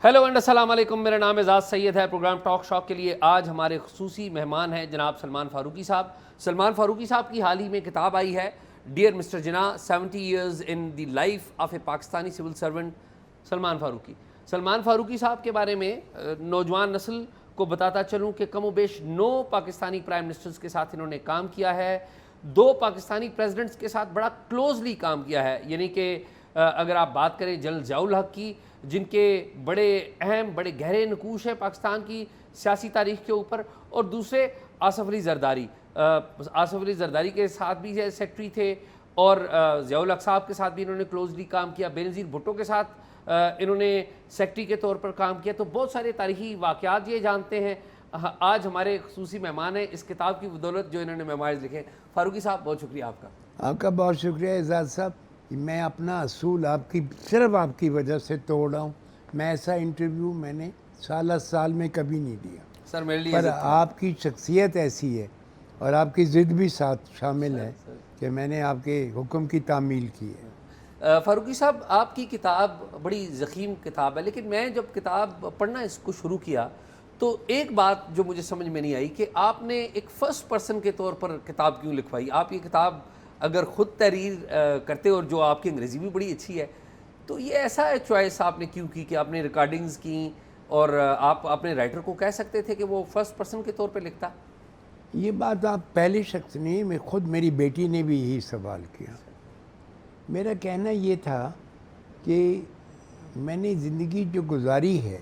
Hello and السلام علیکم، میرا نام اعزاز سید ہے۔ پروگرام ٹاک شاک کے لیے آج ہمارے خصوصی مہمان ہیں جناب سلمان فاروقی صاحب۔ سلمان فاروقی صاحب کی حال ہی میں کتاب آئی ہے، dear mister Jinnah 70 years in the life of a Pakistani civil servant Salman Farooqi. Salman Farooqi صاحب کے بارے میں نوجوان نسل کو بتاتا چلوں کہ کم و بیش 9 پاکستانی پرائم منسٹرز کے ساتھ انہوں نے کام کیا ہے، 2 پاکستانی پریزیڈنٹس کے ساتھ بڑا کلوزلی کام کیا ہے، یعنی کہ اگر آپ بات کریں جنرل ضیاء الحق کی، جن کے بڑے اہم بڑے گہرے نقوش ہیں پاکستان کی سیاسی تاریخ کے اوپر، اور دوسرے آصف علی زرداری۔ آصف علی زرداری کے ساتھ بھی سیکٹری تھے، اور ضیاء الحق صاحب کے ساتھ بھی انہوں نے کلوزلی کام کیا، بینظیر بھٹو کے ساتھ انہوں نے سیکٹری کے طور پر کام کیا۔ تو بہت سارے تاریخی واقعات یہ جانتے ہیں۔ آج ہمارے خصوصی مہمان ہیں اس کتاب کی بدولت جو انہوں نے میموائرز لکھے۔ فاروقی صاحب بہت شکریہ آپ کا۔ آپ کا بہت شکریہ اعزاز صاحب۔ میں اپنا اصول صرف آپ کی وجہ سے توڑ رہا ہوں۔ میں ایسا انٹرویو میں نے سال میں کبھی نہیں دیا سر میرے لیے پر آپ کی شخصیت ایسی ہے اور آپ کی ضد بھی ساتھ شامل ہے کہ میں نے آپ کے حکم کی تعمیل کی ہے۔ فاروقی صاحب، آپ کی کتاب بڑی ضخیم کتاب ہے، لیکن میں جب کتاب پڑھنا اس کو شروع کیا تو ایک بات جو مجھے سمجھ میں نہیں آئی کہ آپ نے ایک فرسٹ پرسن کے طور پر کتاب کیوں لکھوائی۔ آپ یہ کتاب اگر خود تحریر کرتے اور جو آپ کی انگریزی بھی بڑی اچھی ہے، تو یہ ایسا چوائس آپ نے کیوں کی کہ آپ نے ریکارڈنگز کی اور آپ اپنے رائٹر کو کہہ سکتے تھے کہ وہ فرسٹ پرسن کے طور پہ لکھتا؟ یہ بات آپ پہلے شخص نہیں، میں خود میری بیٹی نے بھی یہی سوال کیا۔ میرا کہنا یہ تھا کہ میں نے زندگی جو گزاری ہے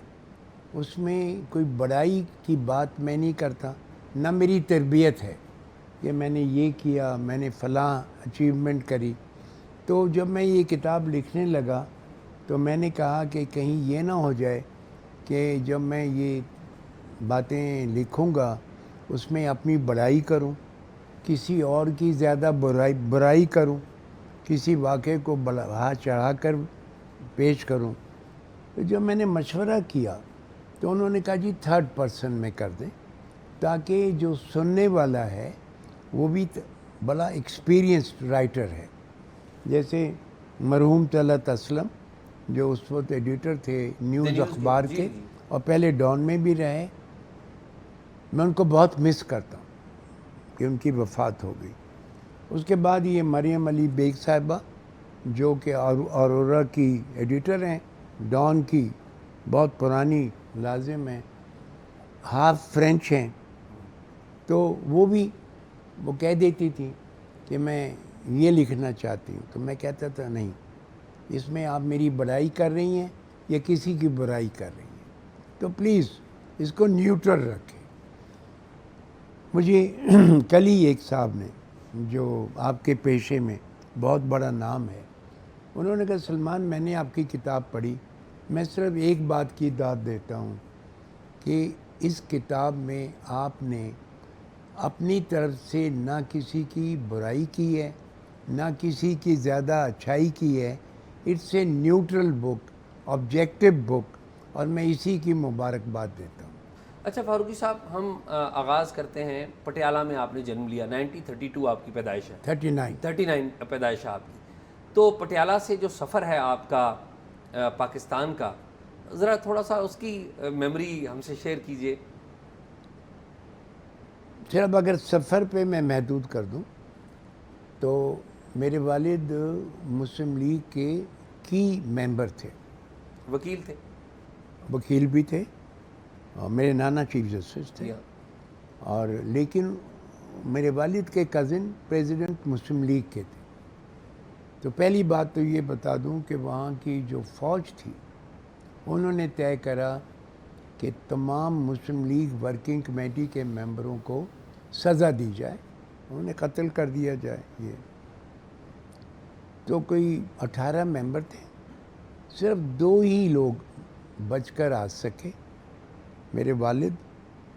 اس میں کوئی بڑائی کی بات میں نہیں کرتا، نہ میری تربیت ہے کہ میں نے یہ کیا، میں نے فلاں اچیومنٹ کری۔ تو جب میں یہ کتاب لکھنے لگا تو میں نے کہا کہ کہیں یہ نہ ہو جائے کہ جب میں یہ باتیں لکھوں گا اس میں اپنی بڑائی کروں، کسی اور کی زیادہ برائی کروں، کسی واقعے کو بڑھا چڑھا کر پیش کروں۔ تو جب میں نے مشورہ کیا تو انہوں نے کہا جی 3rd پرسن میں کر دیں، تاکہ جو سننے والا ہے وہ بھی بڑا ایکسپیرینسڈ رائٹر ہے۔ جیسے مرحوم طلعت اسلم جو اس وقت ایڈیٹر تھے نیوز اخبار کے اور پہلے ڈان میں بھی رہے، میں ان کو بہت مس کرتا ہوں کہ ان کی وفات ہو گئی۔ اس کے بعد یہ مریم علی بیگ صاحبہ جو کہ اورورا کی ایڈیٹر ہیں، ڈان کی بہت پرانی لازم ہیں، ہاف فرینچ ہیں، تو وہ کہہ دیتی تھی کہ میں یہ لکھنا چاہتی ہوں، تو میں کہتا تھا نہیں، اس میں آپ میری بڑائی کر رہی ہیں یا کسی کی برائی کر رہی ہیں، تو پلیز اس کو نیوٹرل رکھیں۔ مجھے کل ہی ایک صاحب نے جو آپ کے پیشے میں بہت بڑا نام ہے، انہوں نے کہا سلمان میں نے آپ کی کتاب پڑھی، میں صرف ایک بات کی داد دیتا ہوں کہ اس کتاب میں آپ نے اپنی طرف سے نہ کسی کی برائی کی ہے نہ کسی کی زیادہ اچھائی کی ہے، it's a neutral book, objective book, اور میں اسی کی مبارکباد دیتا ہوں۔ اچھا فاروقی صاحب، ہم آغاز کرتے ہیں پٹیالہ میں آپ نے جنم لیا، 1932 آپ کی پیدائش ہے، 39 پیدائش ہے آپ کی۔ تو پٹیالہ سے جو سفر ہے آپ کا پاکستان کا، ذرا تھوڑا سا اس کی میموری ہم سے شیئر کیجئے۔ صرف اگر سفر پہ میں محدود کر دوں تو میرے والد مسلم لیگ کے کی ممبر تھے، وکیل تھے؟ وکیل بھی تھے، اور میرے نانا چیف جسٹس تھے، اور لیکن میرے والد کے کزن پریزیڈنٹ مسلم لیگ کے تھے۔ تو پہلی بات تو یہ بتا دوں کہ وہاں کی جو فوج تھی انہوں نے طے کرا کہ تمام مسلم لیگ ورکنگ کمیٹی کے ممبروں کو سزا دی جائے، انہیں قتل کر دیا جائے۔ یہ تو کوئی 18 ممبر تھے، صرف 2 ہی لوگ بچ کر آ سکے۔ میرے والد،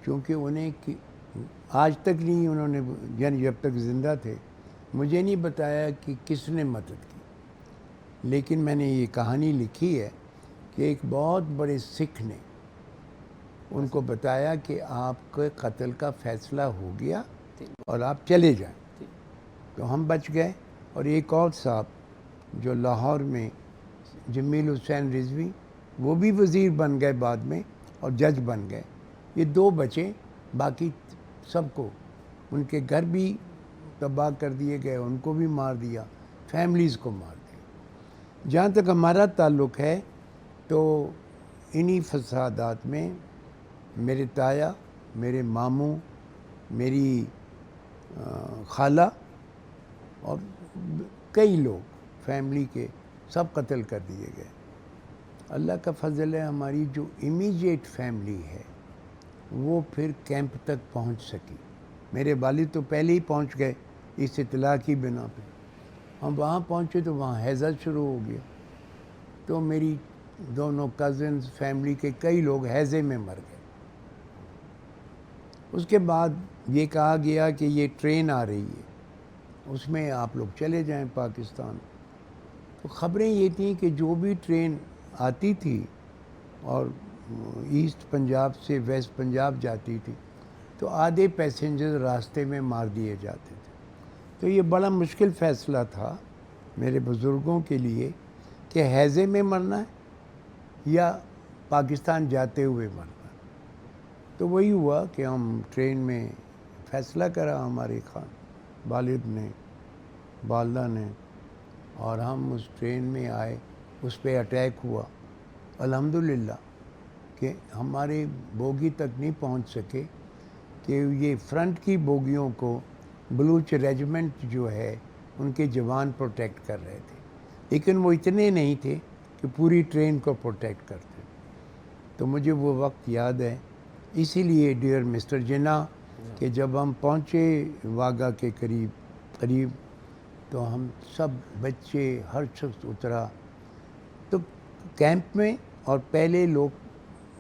چونکہ انہیں آج تک نہیں انہوں نے، یعنی جب تک زندہ تھے مجھے نہیں بتایا کہ کس نے مدد کی، لیکن میں نے یہ کہانی لکھی ہے کہ ایک بہت بڑے سکھ نے ان کو بتایا کہ آپ کے قتل کا فیصلہ ہو گیا اور آپ چلے جائیں، تو ہم بچ گئے۔ اور ایک اور صاحب جو لاہور میں، جمیل حسین رضوی، وہ بھی وزیر بن گئے بعد میں اور جج بن گئے. یہ 2 بچے، باقی سب کو ان کے گھر بھی تباہ کر دیے گئے، ان کو بھی مار دیا، فیملیز کو مار دیا. جہاں تک ہمارا تعلق ہے تو انہی فسادات میں میرے تایا، میرے ماموں، میری خالہ اور کئی لوگ فیملی کے سب قتل کر دیے گئے. اللہ کا فضل ہے ہماری جو امیجیٹ فیملی ہے وہ پھر کیمپ تک پہنچ سکی. میرے والد تو پہلے ہی پہنچ گئے اس اطلاع کی بنا پہ. ہم وہاں پہنچے تو وہاں ہیضہ شروع ہو گیا، تو میری دونوں کزنز، فیملی کے کئی لوگ ہیضے میں مر گئے. اس کے بعد یہ کہا گیا کہ یہ ٹرین آ رہی ہے، اس میں آپ لوگ چلے جائیں پاکستان. تو خبریں یہ تھیں کہ جو بھی ٹرین آتی تھی اور ایسٹ پنجاب سے ویسٹ پنجاب جاتی تھی تو آدھے پیسنجر راستے میں مار دیے جاتے تھے. تو یہ بڑا مشکل فیصلہ تھا میرے بزرگوں کے لیے کہ ہیضے میں مرنا ہے یا پاکستان جاتے ہوئے مرنا. تو وہی ہوا کہ ہم ٹرین میں فیصلہ کرا ہمارے والد نے، والدہ نے، اور ہم اس ٹرین میں آئے. اس پہ اٹیک ہوا. الحمدللہ کہ ہمارے بوگی تک نہیں پہنچ سکے کہ یہ فرنٹ کی بوگیوں کو بلوچ ریجمنٹ جو ہے ان کے جوان پروٹیکٹ کر رہے تھے، لیکن وہ اتنے نہیں تھے کہ پوری ٹرین کو پروٹیکٹ کرتے. تو مجھے وہ وقت یاد ہے. اسی لیے ڈیئر مسٹر جناح کہ جب ہم پہنچے واگا کے قریب تو ہم سب بچے، ہر شخص اترا. تو کیمپ میں اور پہلے لوگ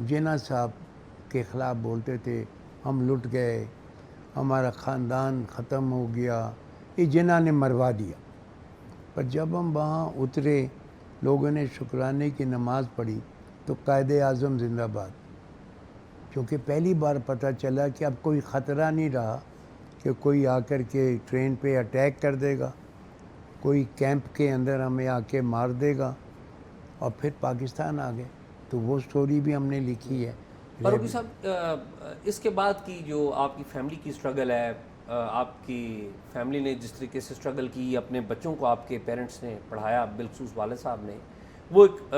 جناح صاحب کے خلاف بولتے تھے ہم لٹ گئے، ہمارا خاندان ختم ہو گیا، یہ جناح نے مروا دیا. پر جب ہم وہاں اترے، لوگوں نے شکرانے کی نماز پڑھی تو قائد اعظم زندہ باد. کیونکہ پہلی بار پتہ چلا کہ اب کوئی خطرہ نہیں رہا کہ کوئی آ کر کے ٹرین پہ اٹیک کر دے گا، کوئی کیمپ کے اندر ہمیں آ کے مار دے گا. اور پھر پاکستان آ گئے. تو وہ سٹوری بھی ہم نے لکھی ہے. فاروقی صاحب، اس کے بعد کی جو آپ کی فیملی کی سٹرگل ہے، آپ کی فیملی نے جس طریقے سے سٹرگل کی، اپنے بچوں کو آپ کے پیرنٹس نے پڑھایا، بالخصوص والد صاحب نے، وہ ایک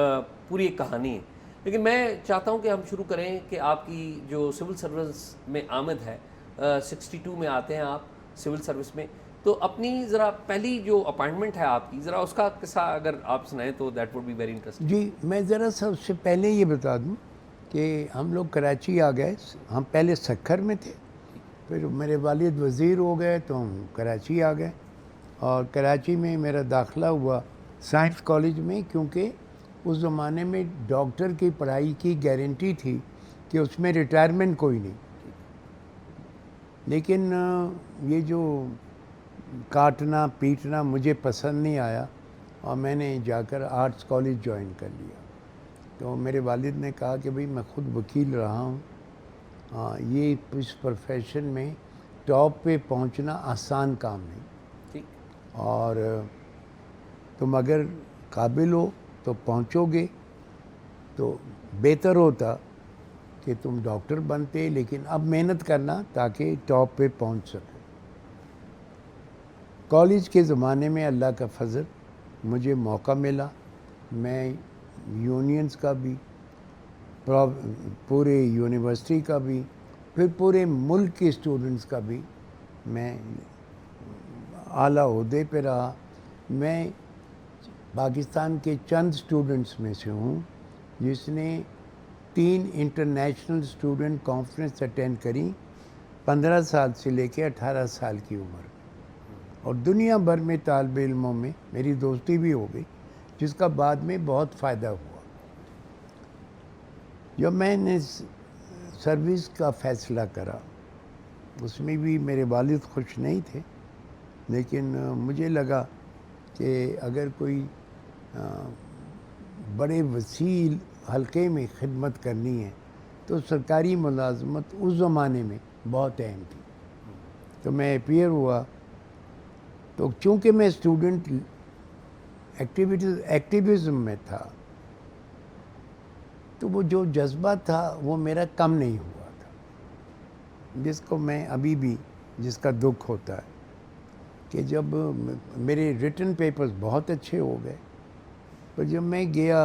پوری ایک کہانی ہے. لیکن میں چاہتا ہوں کہ ہم شروع کریں کہ آپ کی جو سول سروس میں آمد ہے، 62 میں آتے ہیں آپ سول سروس میں. تو اپنی ذرا پہلی جو اپائنٹمنٹ ہے آپ کی، ذرا اس کا قصہ اگر آپ سنائیں تو that would be very interesting. جی، میں ذرا سب سے پہلے یہ بتا دوں کہ ہم لوگ کراچی آ گئے. ہم پہلے سکھر میں تھے، پھر میرے والد وزیر ہو گئے تو ہم کراچی آ گئے. اور کراچی میں میرا داخلہ ہوا سائنس کالج میں، کیونکہ اس زمانے میں ڈاکٹر کی پڑھائی کی گارنٹی تھی کہ اس میں ریٹائرمنٹ کوئی نہیں. لیکن یہ جو کاٹنا پیٹنا مجھے پسند نہیں آیا اور میں نے جا کر آرٹس کالج جوائن کر لیا. تو میرے والد نے کہا کہ بھئی میں خود وکیل رہا ہوں، یہ اس پروفیشن میں ٹاپ پہ پہنچنا آسان کام نہیں، اور تم اگر قابل ہو تو پہنچو گے تو بہتر ہوتا کہ تم ڈاکٹر بنتے، لیکن اب محنت کرنا تاکہ ٹاپ پہ پہنچ سکو. کالج کے زمانے میں اللہ کا فضل مجھے موقع ملا. میں یونینز کا بھی، پورے یونیورسٹی کا بھی، پھر پورے ملک کے اسٹوڈنٹس کا بھی میں اعلیٰ عہدے پہ رہا. میں پاکستان کے چند اسٹوڈنٹس میں سے ہوں جس نے 3 انٹرنیشنل اسٹوڈنٹ کانفرنس اٹینڈ کریں 15 سال سے لے کے 18 سال کی عمر میں. اور دنیا بھر میں طالب علموں میں میری دوستی بھی ہو گئی، جس کا بعد میں بہت فائدہ ہوا. جب میں نے سروس کا فیصلہ کرا، اس میں بھی میرے والد خوش نہیں تھے، لیکن مجھے لگا کہ اگر کوئی بڑے وسیع حلقے میں خدمت کرنی ہے تو سرکاری ملازمت اس زمانے میں بہت اہم تھی. تو میں اپیئر ہوا. تو چونکہ میں اسٹوڈنٹ ایکٹیویزم میں تھا تو وہ جو جذبہ تھا وہ میرا کم نہیں ہوا تھا، جس کو میں ابھی بھی جس کا دکھ ہوتا ہے کہ جب میرے ریٹن پیپرز بہت اچھے ہو گئے، پر جب میں گیا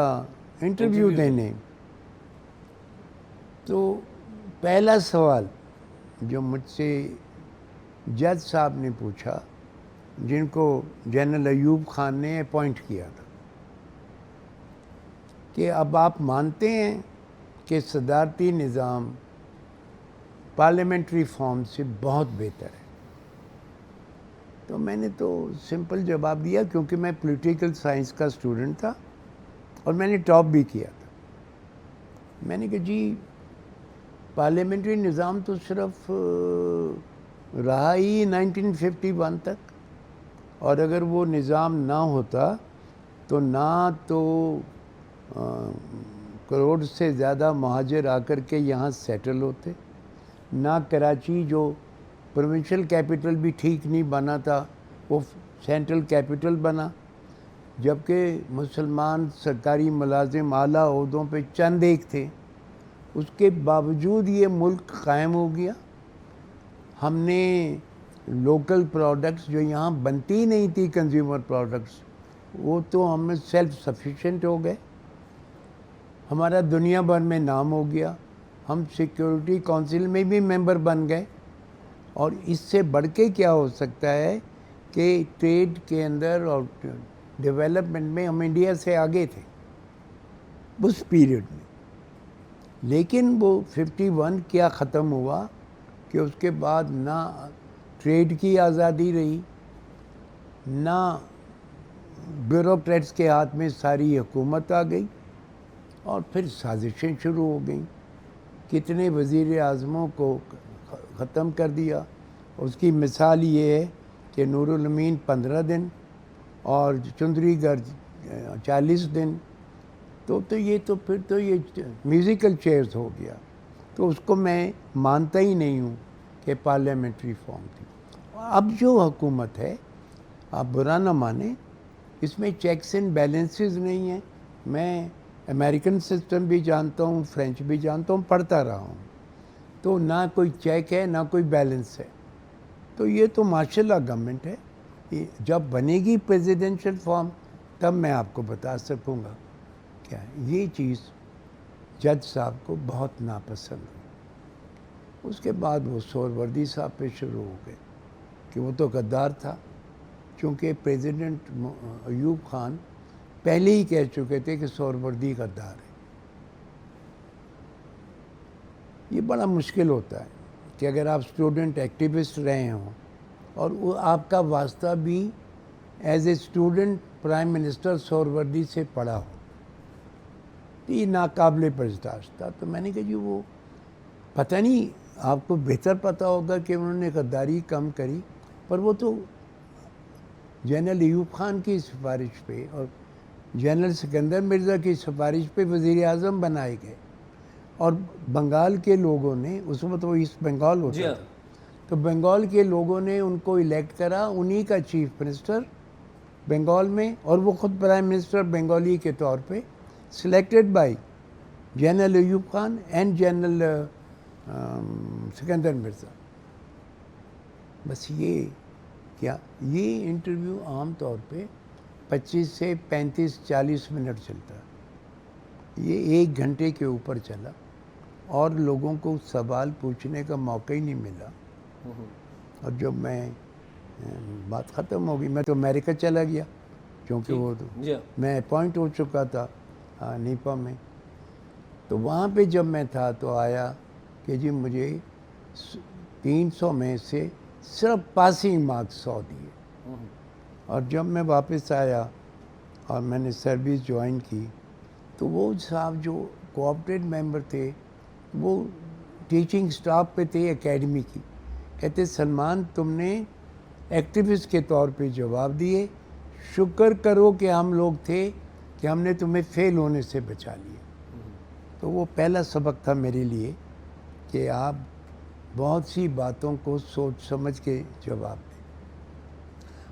انٹرویو دینے تو پہلا سوال جو مجھ سے جج صاحب نے پوچھا، جن کو جنرل ایوب خان نے اپوائنٹ کیا تھا، کہ اب آپ مانتے ہیں کہ صدارتی نظام پارلیمنٹری فارم سے بہت بہتر ہے؟ تو میں نے تو سمپل جواب دیا، کیونکہ میں پولیٹیکل سائنس کا اسٹوڈنٹ تھا اور میں نے ٹاپ بھی کیا تھا۔ میں نے کہا جی پارلیمنٹری نظام تو صرف رہا ہی 1951 تک، اور اگر وہ نظام نہ ہوتا تو نہ تو کروڑ سے زیادہ مہاجر آ کر کے یہاں سیٹل ہوتے، نہ کراچی جو پروونشل کیپٹل بھی ٹھیک نہیں بنا تھا وہ سینٹرل کیپٹل بنا، جبکہ مسلمان سرکاری ملازم اعلیٰ عہدوں پہ چند ایک تھے، اس کے باوجود یہ ملک قائم ہو گیا۔ ہم نے لوکل پروڈکٹس جو یہاں بنتی ہی نہیں تھی، کنزیومر پروڈکٹس، وہ تو ہم سیلف سفیشینٹ ہو گئے، ہمارا دنیا بھر میں نام ہو گیا، ہم سیکیورٹی کونسل میں بھی ممبر بن گئے، اور اس سے بڑھ کے کیا ہو سکتا ہے کہ ٹریڈ کے اندر اور ڈیولپمنٹ میں ہم انڈیا سے آگے تھے اس پیریڈ میں۔ لیکن وہ 51 کیا ختم ہوا کہ اس کے بعد نہ ٹریڈ کی آزادی رہی، نہ بیوروکریٹس کے ہاتھ میں ساری حکومت آ گئی، اور پھر سازشیں شروع ہو گئیں، کتنے وزیر اعظموں کو ختم کر دیا۔ اس کی مثال یہ ہے کہ نور الامین 15 دن اور چندری گڑھ 40 دن، تو یہ تو پھر تو یہ میوزیکل چیئرز ہو گیا، تو اس کو میں مانتا ہی نہیں ہوں کہ پارلیمنٹری فارم تھی۔ اب جو حکومت ہے، آپ برا نہ مانیں، اس میں چیکس اینڈ بیلنسز نہیں ہیں۔ میں امریکن سسٹم بھی جانتا ہوں، فرینچ بھی جانتا ہوں، پڑھتا رہا ہوں، تو نہ کوئی چیک ہے نہ کوئی بیلنس ہے۔ تو یہ تو ماشاءاللہ گورنمنٹ ہے، جب بنے گی پریزیڈنشل فارم تب میں آپ کو بتا سکوں گا کیا ہے۔ یہ چیز جج صاحب کو بہت ناپسند ہوئی۔ اس کے بعد وہ سہروردی صاحب پہ شروع ہو گئے کہ وہ تو غدار تھا، چونکہ پریزیڈنٹ ایوب خان پہلے ہی کہہ چکے تھے کہ سہروردی غدار ہے۔ یہ بڑا مشکل ہوتا ہے کہ اگر آپ اسٹوڈنٹ ایکٹیوسٹ رہے ہوں اور وہ آپ کا واسطہ بھی as a student prime minister Suhrawardy سے پڑا ہو، تو یہ ناقابل برداشت تھا۔ تو میں نے کہا جی وہ پتہ نہیں، آپ کو بہتر پتہ ہوگا کہ انہوں نے غداری کم کری، پر وہ تو جنرل ایوب خان کی سفارش پہ اور جنرل سکندر مرزا کی سفارش پہ وزیر اعظم بنائے گئے، اور بنگال کے لوگوں نے، اس وقت وہ ایسٹ بنگال ہوتا تھا، تو بنگال کے لوگوں نے ان کو الیکٹ کرا، انہی کا چیف منسٹر بنگال میں، اور وہ خود پرائم منسٹر بنگالی کے طور پہ، selected by general Ayub Khan and general Sikandar Mirza. بس یہ کیا، یہ انٹرویو عام طور پہ 25 سے 35 40 منٹ چلتا ہے، یہ 1 گھنٹے کے اوپر چلا، اور لوگوں کو سوال پوچھنے کا موقع ہی نہیں ملا۔ اور جب میں بات ختم ہو گئی، میں تو امریکہ چلا گیا، کیونکہ وہ میں اپوائنٹ ہو چکا تھا نیپا میں۔ تو وہاں پہ جب میں تھا تو آیا کہ جی مجھے 300 میں سے صرف پاسنگ مارکس 100 دیے، اور جب میں واپس آیا اور میں نے سروس جوائن کی تو وہ صاحب جو کوآپریٹو ممبر تھے وہ ٹیچنگ سٹاف پہ تھے اکیڈمی کی، کہتے سلمان تم نے ایکٹیوسٹ کے طور پہ جواب دیے، شکر کرو کہ ہم لوگ تھے کہ ہم نے تمہیں فیل ہونے سے بچا لیا۔ تو وہ پہلا سبق تھا میرے لیے کہ آپ بہت سی باتوں کو سوچ سمجھ کے جواب دیں۔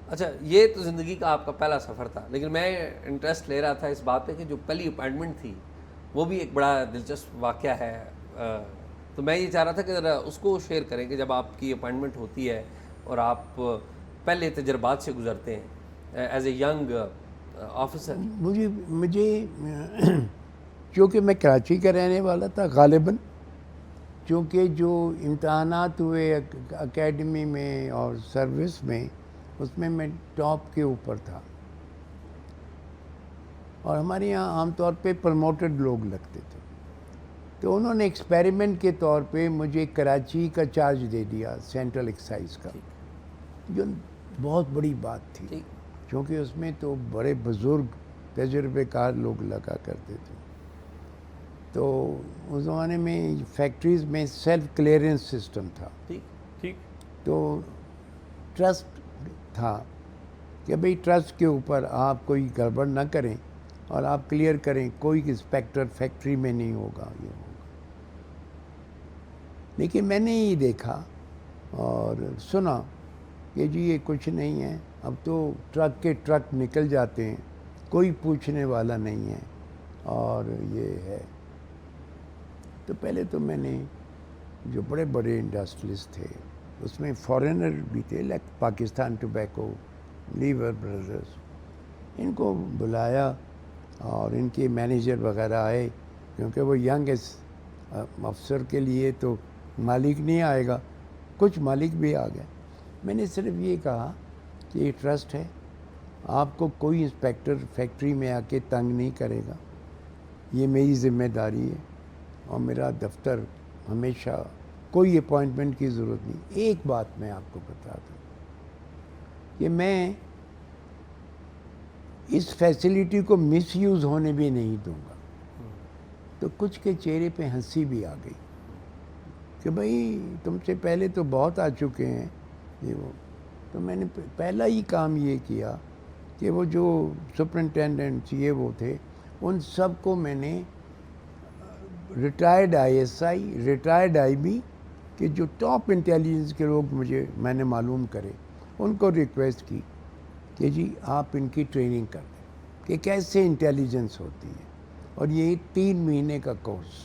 اچھا، یہ تو زندگی کا آپ کا پہلا سفر تھا، لیکن میں انٹرسٹ لے رہا تھا اس بات پہ کہ جو پہلی اپائنٹمنٹ تھی وہ بھی ایک بڑا دلچسپ واقعہ ہے. تو میں یہ چاہ رہا تھا کہ ذرا اس کو شیئر کریں کہ جب آپ کی اپائنٹمنٹ ہوتی ہے اور آپ پہلے تجربات سے گزرتے ہیں ایز اے ینگ آفیسر. مجھے چونکہ میں کراچی کا رہنے والا تھا غالباً، چونکہ جو امتحانات ہوئے اکیڈمی میں اور سروس میں، اس میں ٹاپ کے اوپر تھا، اور ہمارے یہاں عام طور پہ پروموٹڈ لوگ لگتے تھے. تو انہوں نے ایکسپیریمنٹ کے طور پہ مجھے کراچی کا چارج دے دیا، سینٹرل ایکسائز کا، جو بہت بڑی بات تھی، کیونکہ اس میں تو بڑے بزرگ تجربے کار لوگ لگا کرتے تھے. تو اس زمانے میں فیکٹریز میں سیلف کلیئرنس سسٹم تھا، تو ٹرسٹ تھا کہ بھئی ٹرسٹ کے اوپر آپ کوئی گڑبڑ نہ کریں اور آپ کلیئر کریں، کوئی انسپیکٹر فیکٹری میں نہیں ہوگا، یہ ہوگا. لیکن میں نے یہ دیکھا اور سنا کہ جی یہ کچھ نہیں ہے، اب تو ٹرک کے ٹرک نکل جاتے ہیں، کوئی پوچھنے والا نہیں ہے، اور یہ ہے. تو پہلے تو میں نے جو بڑے بڑے انڈسٹریلسٹ تھے، اس میں فارینر بھی تھے، like Pakistan tobacco, Lever Brothers, ان کو بلایا اور ان کے مینیجر وغیرہ آئے، کیونکہ وہ ینگ افسر کے لیے تو مالک نہیں آئے گا، کچھ مالک بھی آ گئے. میں نے صرف یہ کہا کہ یہ ٹرسٹ ہے، آپ کو کوئی انسپیکٹر فیکٹری میں آ کے تنگ نہیں کرے گا، یہ میری ذمہ داری ہے، اور میرا دفتر ہمیشہ، کوئی اپوائنٹمنٹ کی ضرورت نہیں. ایک بات میں آپ کو بتا دوں کہ میں اس فیسلٹی کو مس یوز ہونے بھی نہیں دوں گا. تو کچھ کے چہرے پہ ہنسی بھی آ گئی کہ بھئی تم سے پہلے تو بہت آ چکے ہیں یہ وہ. تو میں نے پہلا ہی کام یہ کیا کہ وہ جو سپرنٹینڈنٹس یہ وہ تھے، ان سب کو میں نے retired I S I, retired I B, کہ جو ٹاپ انٹیلیجنس کے لوگ میں نے معلوم کرے، ان کو ریکویسٹ کی کہ جی آپ ان کی ٹریننگ کر دیں کہ کیسے انٹیلیجنس ہوتی ہے. اور یہ 3 مہینے کا کورس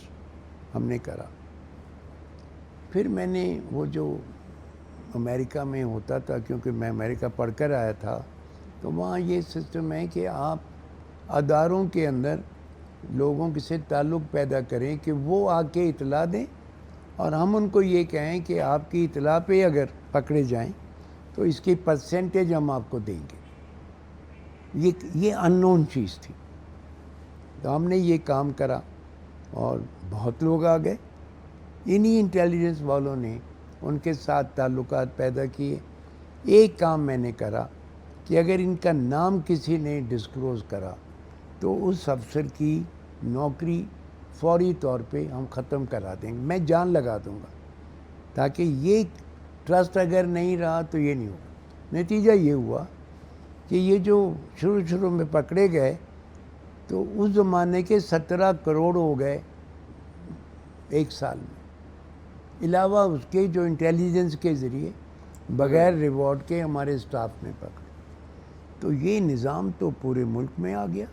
ہم نے کرا. پھر میں نے وہ جو امریکہ میں ہوتا تھا، کیونکہ میں امریکہ پڑھ کر آیا تھا، تو وہاں یہ سسٹم ہے کہ آپ اداروں کے اندر لوگوں سے تعلق پیدا کریں کہ وہ آ کے اطلاع دیں، اور ہم ان کو یہ کہیں کہ آپ کی اطلاع پہ اگر پکڑے جائیں تو اس کی پرسنٹیج ہم آپ کو دیں گے. یہ ان نون چیز تھی. تو ہم نے یہ کام کرا اور بہت لوگ آ گئے. انہی انٹیلیجنس والوں نے ان کے ساتھ تعلقات پیدا کیے. ایک کام میں نے کرا کہ اگر ان کا نام کسی نے ڈسکلوز کرا تو اس افسر کی نوکری فوری طور پہ ہم ختم کرا دیں گے، میں جان لگا دوں گا، تاکہ یہ ٹرسٹ اگر نہیں رہا تو یہ نہیں ہوگا. نتیجہ یہ ہوا کہ یہ جو شروع میں پکڑے گئے تو اس زمانے کے 17 کروڑ ہو گئے ایک سال میں، علاوہ اس کے جو انٹیلیجنس کے ذریعے بغیر ریوارڈ کے ہمارے اسٹاف نے پکڑے. تو یہ نظام تو پورے ملک میں آ گیا.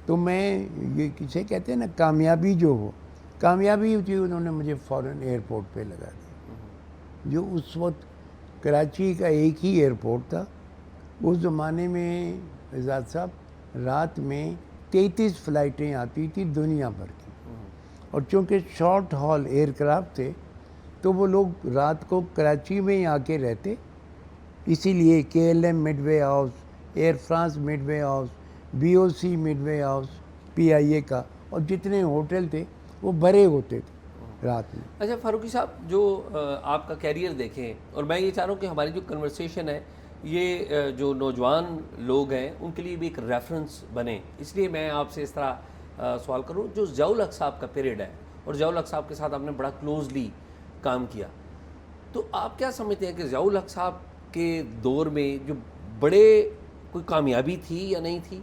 تو میں یہ کسے کہتے ہیں نا، کامیابی جو ہو، کامیابی تھی انہوں نے مجھے فوراً ایئرپورٹ پہ لگا دیا، جو اس وقت کراچی کا ایک ہی ایئرپورٹ تھا. اس زمانے میں اعزاز صاحب رات میں 33 فلائٹیں آتی تھی دنیا بھر کی، اور چونکہ شارٹ ہال ایئر کرافٹ تھے تو وہ لوگ رات کو کراچی میں ہی آ کے رہتے. اسی لیے KLM مڈ وے ہاؤس، ایئر فرانس مڈ وے ہاؤس، BOC مڈ وے ہاؤس PIA کا، اور جتنے ہوٹل تھے وہ بھرے ہوتے تھے رات میں. اچھا فاروقی صاحب، جو آپ کا کیریئر دیکھیں، اور میں یہ چاہ رہا ہوں کہ ہماری جو کنورسیشن ہے یہ جو نوجوان لوگ ہیں ان کے لیے بھی ایک ریفرنس بنے، اس لیے میں آپ سے اس طرح سوال کروں. جو ضیاء الحق صاحب کا پیریڈ ہے، اور ضیاء الحق صاحب کے ساتھ آپ نے بڑا کلوزلی کام کیا، تو آپ کیا سمجھتے ہیں کہ ضیاء الحق صاحب کے دور میں جو بڑے کوئی کامیابی تھی یا نہیں تھی،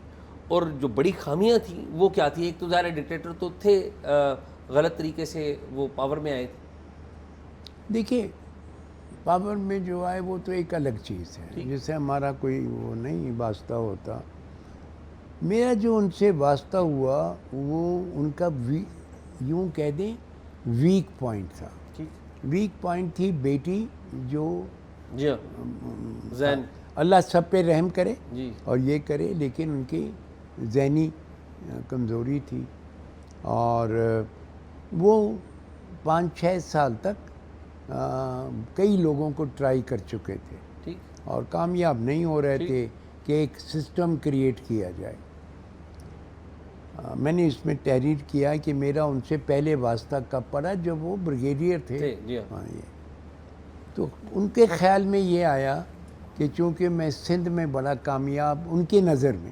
اور جو بڑی خامیاں تھیں وہ کیا تھی؟ ایک تو ظاہر ڈکٹیٹر تو تھے، غلط طریقے سے وہ پاور میں آئے تھے. دیکھیے، پاور میں جو آئے وہ تو ایک الگ چیز ہے جس سے ہمارا کوئی وہ نہیں واسطہ ہوتا. میرا جو ان سے واسطہ ہوا وہ ان کا یوں کہہ دیں ویک پوائنٹ تھا. ٹھیک. ویک پوائنٹ تھی بیٹی جو جی ہاں زین. اللہ سب پہ رحم کرے جی. اور یہ کرے، لیکن ان کی ذہنی کمزوری تھی، اور وہ 5-6 سال تک کئی لوگوں کو ٹرائی کر چکے تھے ٹھیک. اور کامیاب نہیں ہو رہے تھے کہ ایک سسٹم کریٹ کیا جائے. میں نے اس میں تحریر کیا کہ میرا ان سے پہلے واسطہ کب پڑا جب وہ بریگیڈیئر تھے. جی ہاں یہ تو ان کے خیال میں یہ آیا کہ چونکہ میں سندھ میں بڑا کامیاب ان کی نظر میں،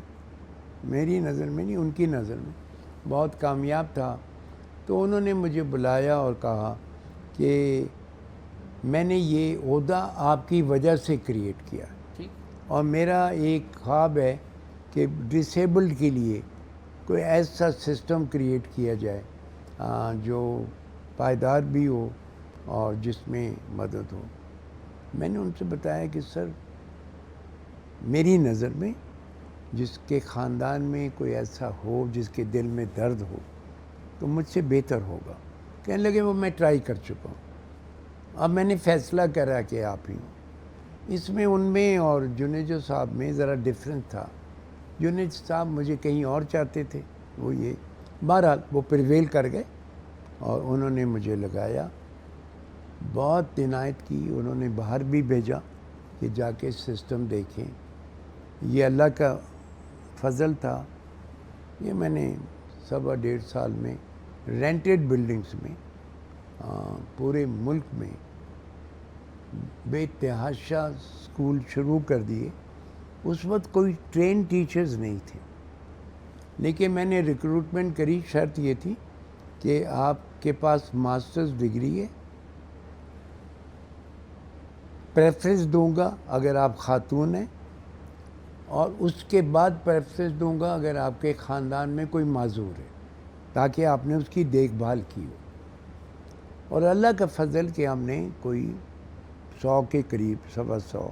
میری نظر میں نہیں، ان کی نظر میں بہت کامیاب تھا، تو انہوں نے مجھے بلایا اور کہا کہ میں نے یہ عہدہ آپ کی وجہ سے کریٹ کیا، ٹھیک. اور میرا ایک خواب ہے کہ ڈسیبلڈ کے لیے کوئی ایسا سسٹم کریٹ کیا جائے جو پائیدار بھی ہو اور جس میں مدد ہو. میں نے ان سے بتایا کہ سر میری نظر میں جس کے خاندان میں کوئی ایسا ہو جس کے دل میں درد ہو تو مجھ سے بہتر ہوگا. کہنے لگے وہ میں ٹرائی کر چکا ہوں، اب میں نے فیصلہ کرا کہ آپ ہی. اس میں ان میں اور جنیجو صاحب میں ذرا ڈفرینس تھا. جنید صاحب مجھے کہیں اور چاہتے تھے، وہ یہ بہرحال وہ پریویل کر گئے اور انہوں نے مجھے لگایا، بہت عنایت کی. انہوں نے باہر بھی بھیجا کہ جا کے سسٹم دیکھیں. یہ اللہ کا فضل تھا. یہ میں نے 1.5 سال میں رینٹڈ بلڈنگز میں پورے ملک میں بے تحاشا اسکول شروع کر دیے. اس وقت کوئی ٹرین ٹیچرز نہیں تھے، لیکن میں نے ریکروٹمنٹ کری. شرط یہ تھی کہ آپ کے پاس ماسٹرز ڈگری ہے، پریفرنس دوں گا اگر آپ خاتون ہیں، اور اس کے بعد پریفرنس دوں گا اگر آپ کے خاندان میں کوئی معذور ہے، تاکہ آپ نے اس کی دیکھ بھال کی ہو. اور اللہ کا فضل کہ ہم نے کوئی 100 کے قریب 125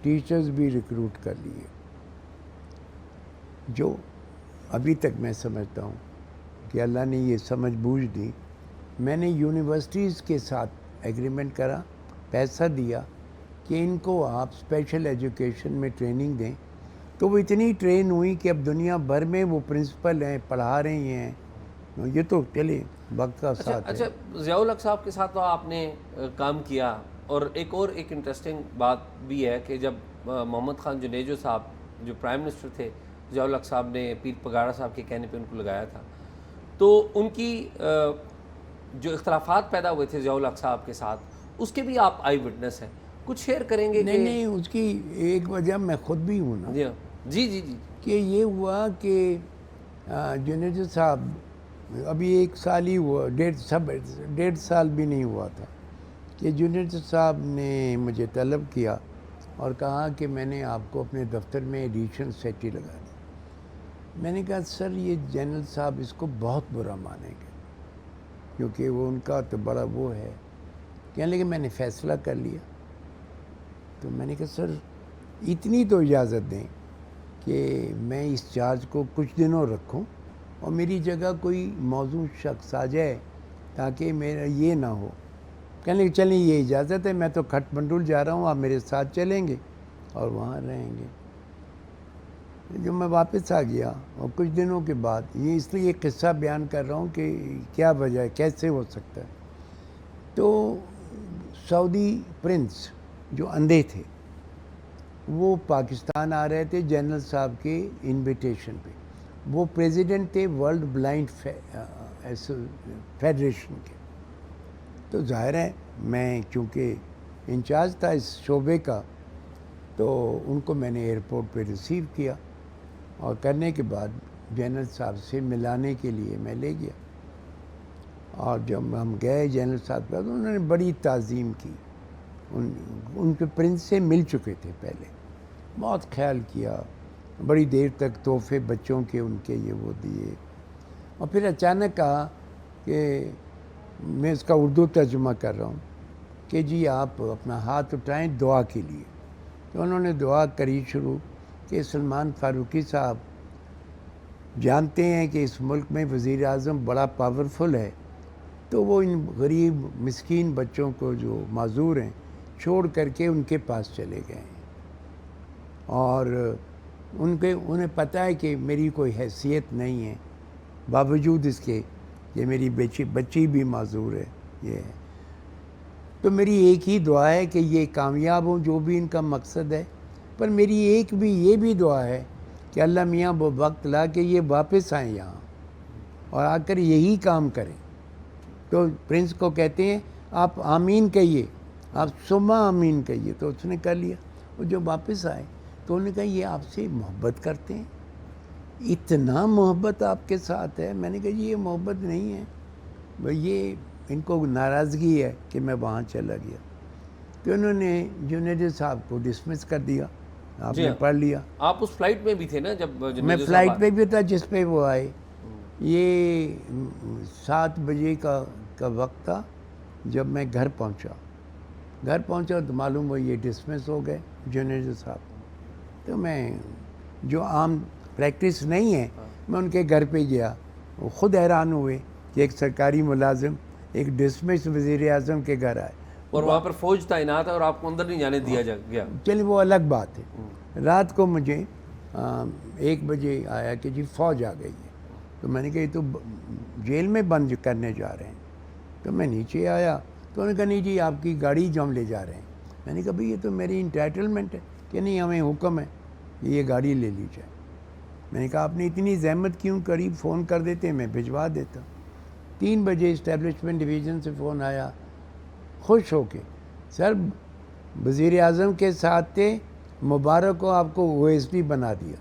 ٹیچرز بھی ریکروٹ کر لیے، جو ابھی تک میں سمجھتا ہوں کہ اللہ نے یہ سمجھ بوجھ دی. میں نے یونیورسٹیز کے ساتھ ایگریمنٹ کرا، پیسہ دیا کہ ان کو آپ اسپیشل ایجوکیشن میں ٹریننگ دیں، تو وہ اتنی ٹرین ہوئی کہ اب دنیا بھر میں وہ پرنسپل ہیں، پڑھا رہی ہیں. یہ تو چلے وقت کا ساتھ ہے. اچھا ضیاء الحق صاحب کے ساتھ تو آپ نے کام کیا، اور ایک انٹرسٹنگ بات بھی ہے کہ جب محمد خان جنیجو صاحب جو پرائم منسٹر تھے، ضیاء الحق صاحب نے پیر پگاڑا صاحب کے کہنے پہ ان کو لگایا تھا، تو ان کی جو اختلافات پیدا ہوئے تھے ضیاء الحق صاحب کے ساتھ، اس کے بھی آپ آئی وٹنس ہیں، کچھ شیئر کریں گے؟ نہیں اس کی ایک وجہ میں خود بھی ہوں نا. جی جی جی. کہ یہ ہوا کہ جنیجو صاحب ابھی 1 سال ہی ہوا، 1.5 سال بھی نہیں ہوا تھا کہ جنیجو صاحب نے مجھے طلب کیا اور کہا کہ میں نے آپ کو اپنے دفتر میں ایڈیشن سیٹی لگا دی. میں نے کہا سر یہ جنرل صاحب اس کو بہت برا مانیں گے، کیونکہ وہ ان کا تو بڑا وہ ہے. کہنے لگے میں نے فیصلہ کر لیا. تو میں نے کہا سر اتنی تو اجازت دیں کہ میں اس چارج کو کچھ دنوں رکھوں اور میری جگہ کوئی موزوں شخص آ جائے تاکہ میرا یہ نہ ہو. کہنے لگے چلیں یہ اجازت ہے، میں تو کھٹ منڈول جا رہا ہوں، آپ میرے ساتھ چلیں گے اور وہاں رہیں گے. جب میں واپس آ گیا اور کچھ دنوں کے بعد، یہ اس لیے یہ قصہ بیان کر رہا ہوں کہ کیا وجہ ہے، کیسے ہو سکتا ہے. تو سعودی پرنس جو اندھے تھے وہ پاکستان آ رہے تھے جنرل صاحب کے انویٹیشن پہ. وہ پریزیڈنٹ تھے ورلڈ بلائنڈ فیڈریشن کے. تو ظاہر ہے میں چونکہ انچارج تھا اس شعبے کا، تو ان کو میں نے ایئرپورٹ پہ ریسیو کیا اور کرنے کے بعد جنرل صاحب سے ملانے کے لیے میں لے گیا. اور جب ہم گئے جنرل صاحب کا تو انہوں نے بڑی تعظیم کی. ان کے پرنس سے مل چکے تھے پہلے، بہت خیال کیا، بڑی دیر تک تحفے بچوں کے ان کے یہ وہ دیے. اور پھر اچانک کہا کہ میں اس کا اردو ترجمہ کر رہا ہوں کہ جی آپ اپنا ہاتھ اٹھائیں دعا کے لیے. تو انہوں نے دعا کری شروع کہ سلمان فاروقی صاحب جانتے ہیں کہ اس ملک میں وزیر اعظم بڑا پاورفل ہے، تو وہ ان غریب مسکین بچوں کو جو معذور ہیں چھوڑ کر کے ان کے پاس چلے گئے ہیں، اور انہیں پتہ ہے کہ میری کوئی حیثیت نہیں ہے، باوجود اس کے کہ میری بچی بھی معذور ہے. یہ ہے تو میری ایک ہی دعا ہے کہ یہ کامیاب ہوں جو بھی ان کا مقصد ہے، پر میری یہ بھی دعا ہے کہ اللہ میاں وہ وقت لا کہ یہ واپس آئیں یہاں اور آ کر یہی کام کریں. تو پرنس کو کہتے ہیں آپ آمین کہیے، آپ سما آمین کہیے، تو اس نے کر لیا. وہ جو واپس آئے تو انہوں نے کہا یہ آپ سے محبت کرتے ہیں، اتنا محبت آپ کے ساتھ ہے. میں نے کہا جی یہ محبت نہیں ہے، بھئی یہ ان کو ناراضگی ہے کہ میں وہاں چلا گیا. تو انہوں نے جنید صاحب کو ڈسمس کر دیا. آپ نے پڑھ لیا. آپ اس فلائٹ میں بھی تھے نا جب میں فلائٹ پہ بھی تھا جس پہ وہ آئے. یہ 7 بجے کا وقت تھا جب میں گھر پہنچا تو معلوم ہوا یہ ڈسمس ہو گئے جنید صاحب. تو میں جو عام پریکٹس نہیں ہے میں ان کے گھر پہ گیا. وہ خود حیران ہوئے کہ ایک سرکاری ملازم ایک ڈسمس وزیر اعظم کے گھر آئے، اور وہاں پر فوج تعینات ہے اور آپ کو اندر نہیں جانے دیا گیا. چلیے وہ الگ بات ہے. رات کو مجھے 1 بجے آیا کہ جی فوج آ گئی ہے. تو میں نے کہا یہ تو جیل میں بند کرنے جا رہے ہیں. تو میں نیچے آیا تو انہوں نے کہا نہیں جی آپ کی گاڑی جو ہم لے جا رہے ہیں. میں نے کہا بھئی یہ تو میری انٹائٹلمنٹ ہے. کہ نہیں ہمیں حکم ہے کہ یہ گاڑی لے لی جائے. میں نے کہا آپ نے اتنی زحمت کیوں کری، فون کر دیتے میں بھجوا دیتا. 3 بجے اسٹیبلشمنٹ ڈویژن سے فون آیا خوش ہو کے، سر وزیر اعظم کے ساتھ تھے، مبارک کو آپ کو OSD بنا دیا.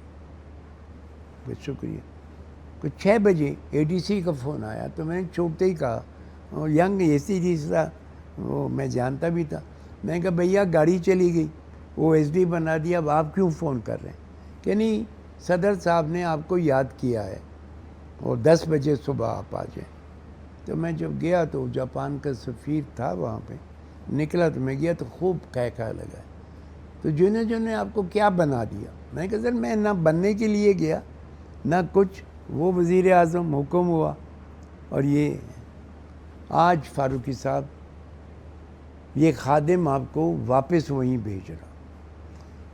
بہت شکریہ. کچھ 6 بجے ADC کا فون آیا تو میں نے چھوٹتے ہی کہا، ینگ ACG تھا وہ میں جانتا بھی تھا. میں نے کہا بھیا گاڑی چلی گئی، OSD بنا دیا، اب آپ کیوں فون کر رہے ہیں؟ کہ نہیں صدر صاحب نے آپ کو یاد کیا ہے اور 10 بجے صبح آپ آ جائیں. تو میں جب گیا تو جاپان کا سفیر تھا وہاں پہ، نکلا تو میں گیا تو خوب کہہ لگا. تو جو نے آپ کو کیا بنا دیا؟ میں نے کہا سر میں نہ بننے کے لیے گیا نہ کچھ، وہ وزیر اعظم حکم ہوا. اور یہ آج فاروقی صاحب یہ خادم آپ کو واپس وہیں بھیج رہا.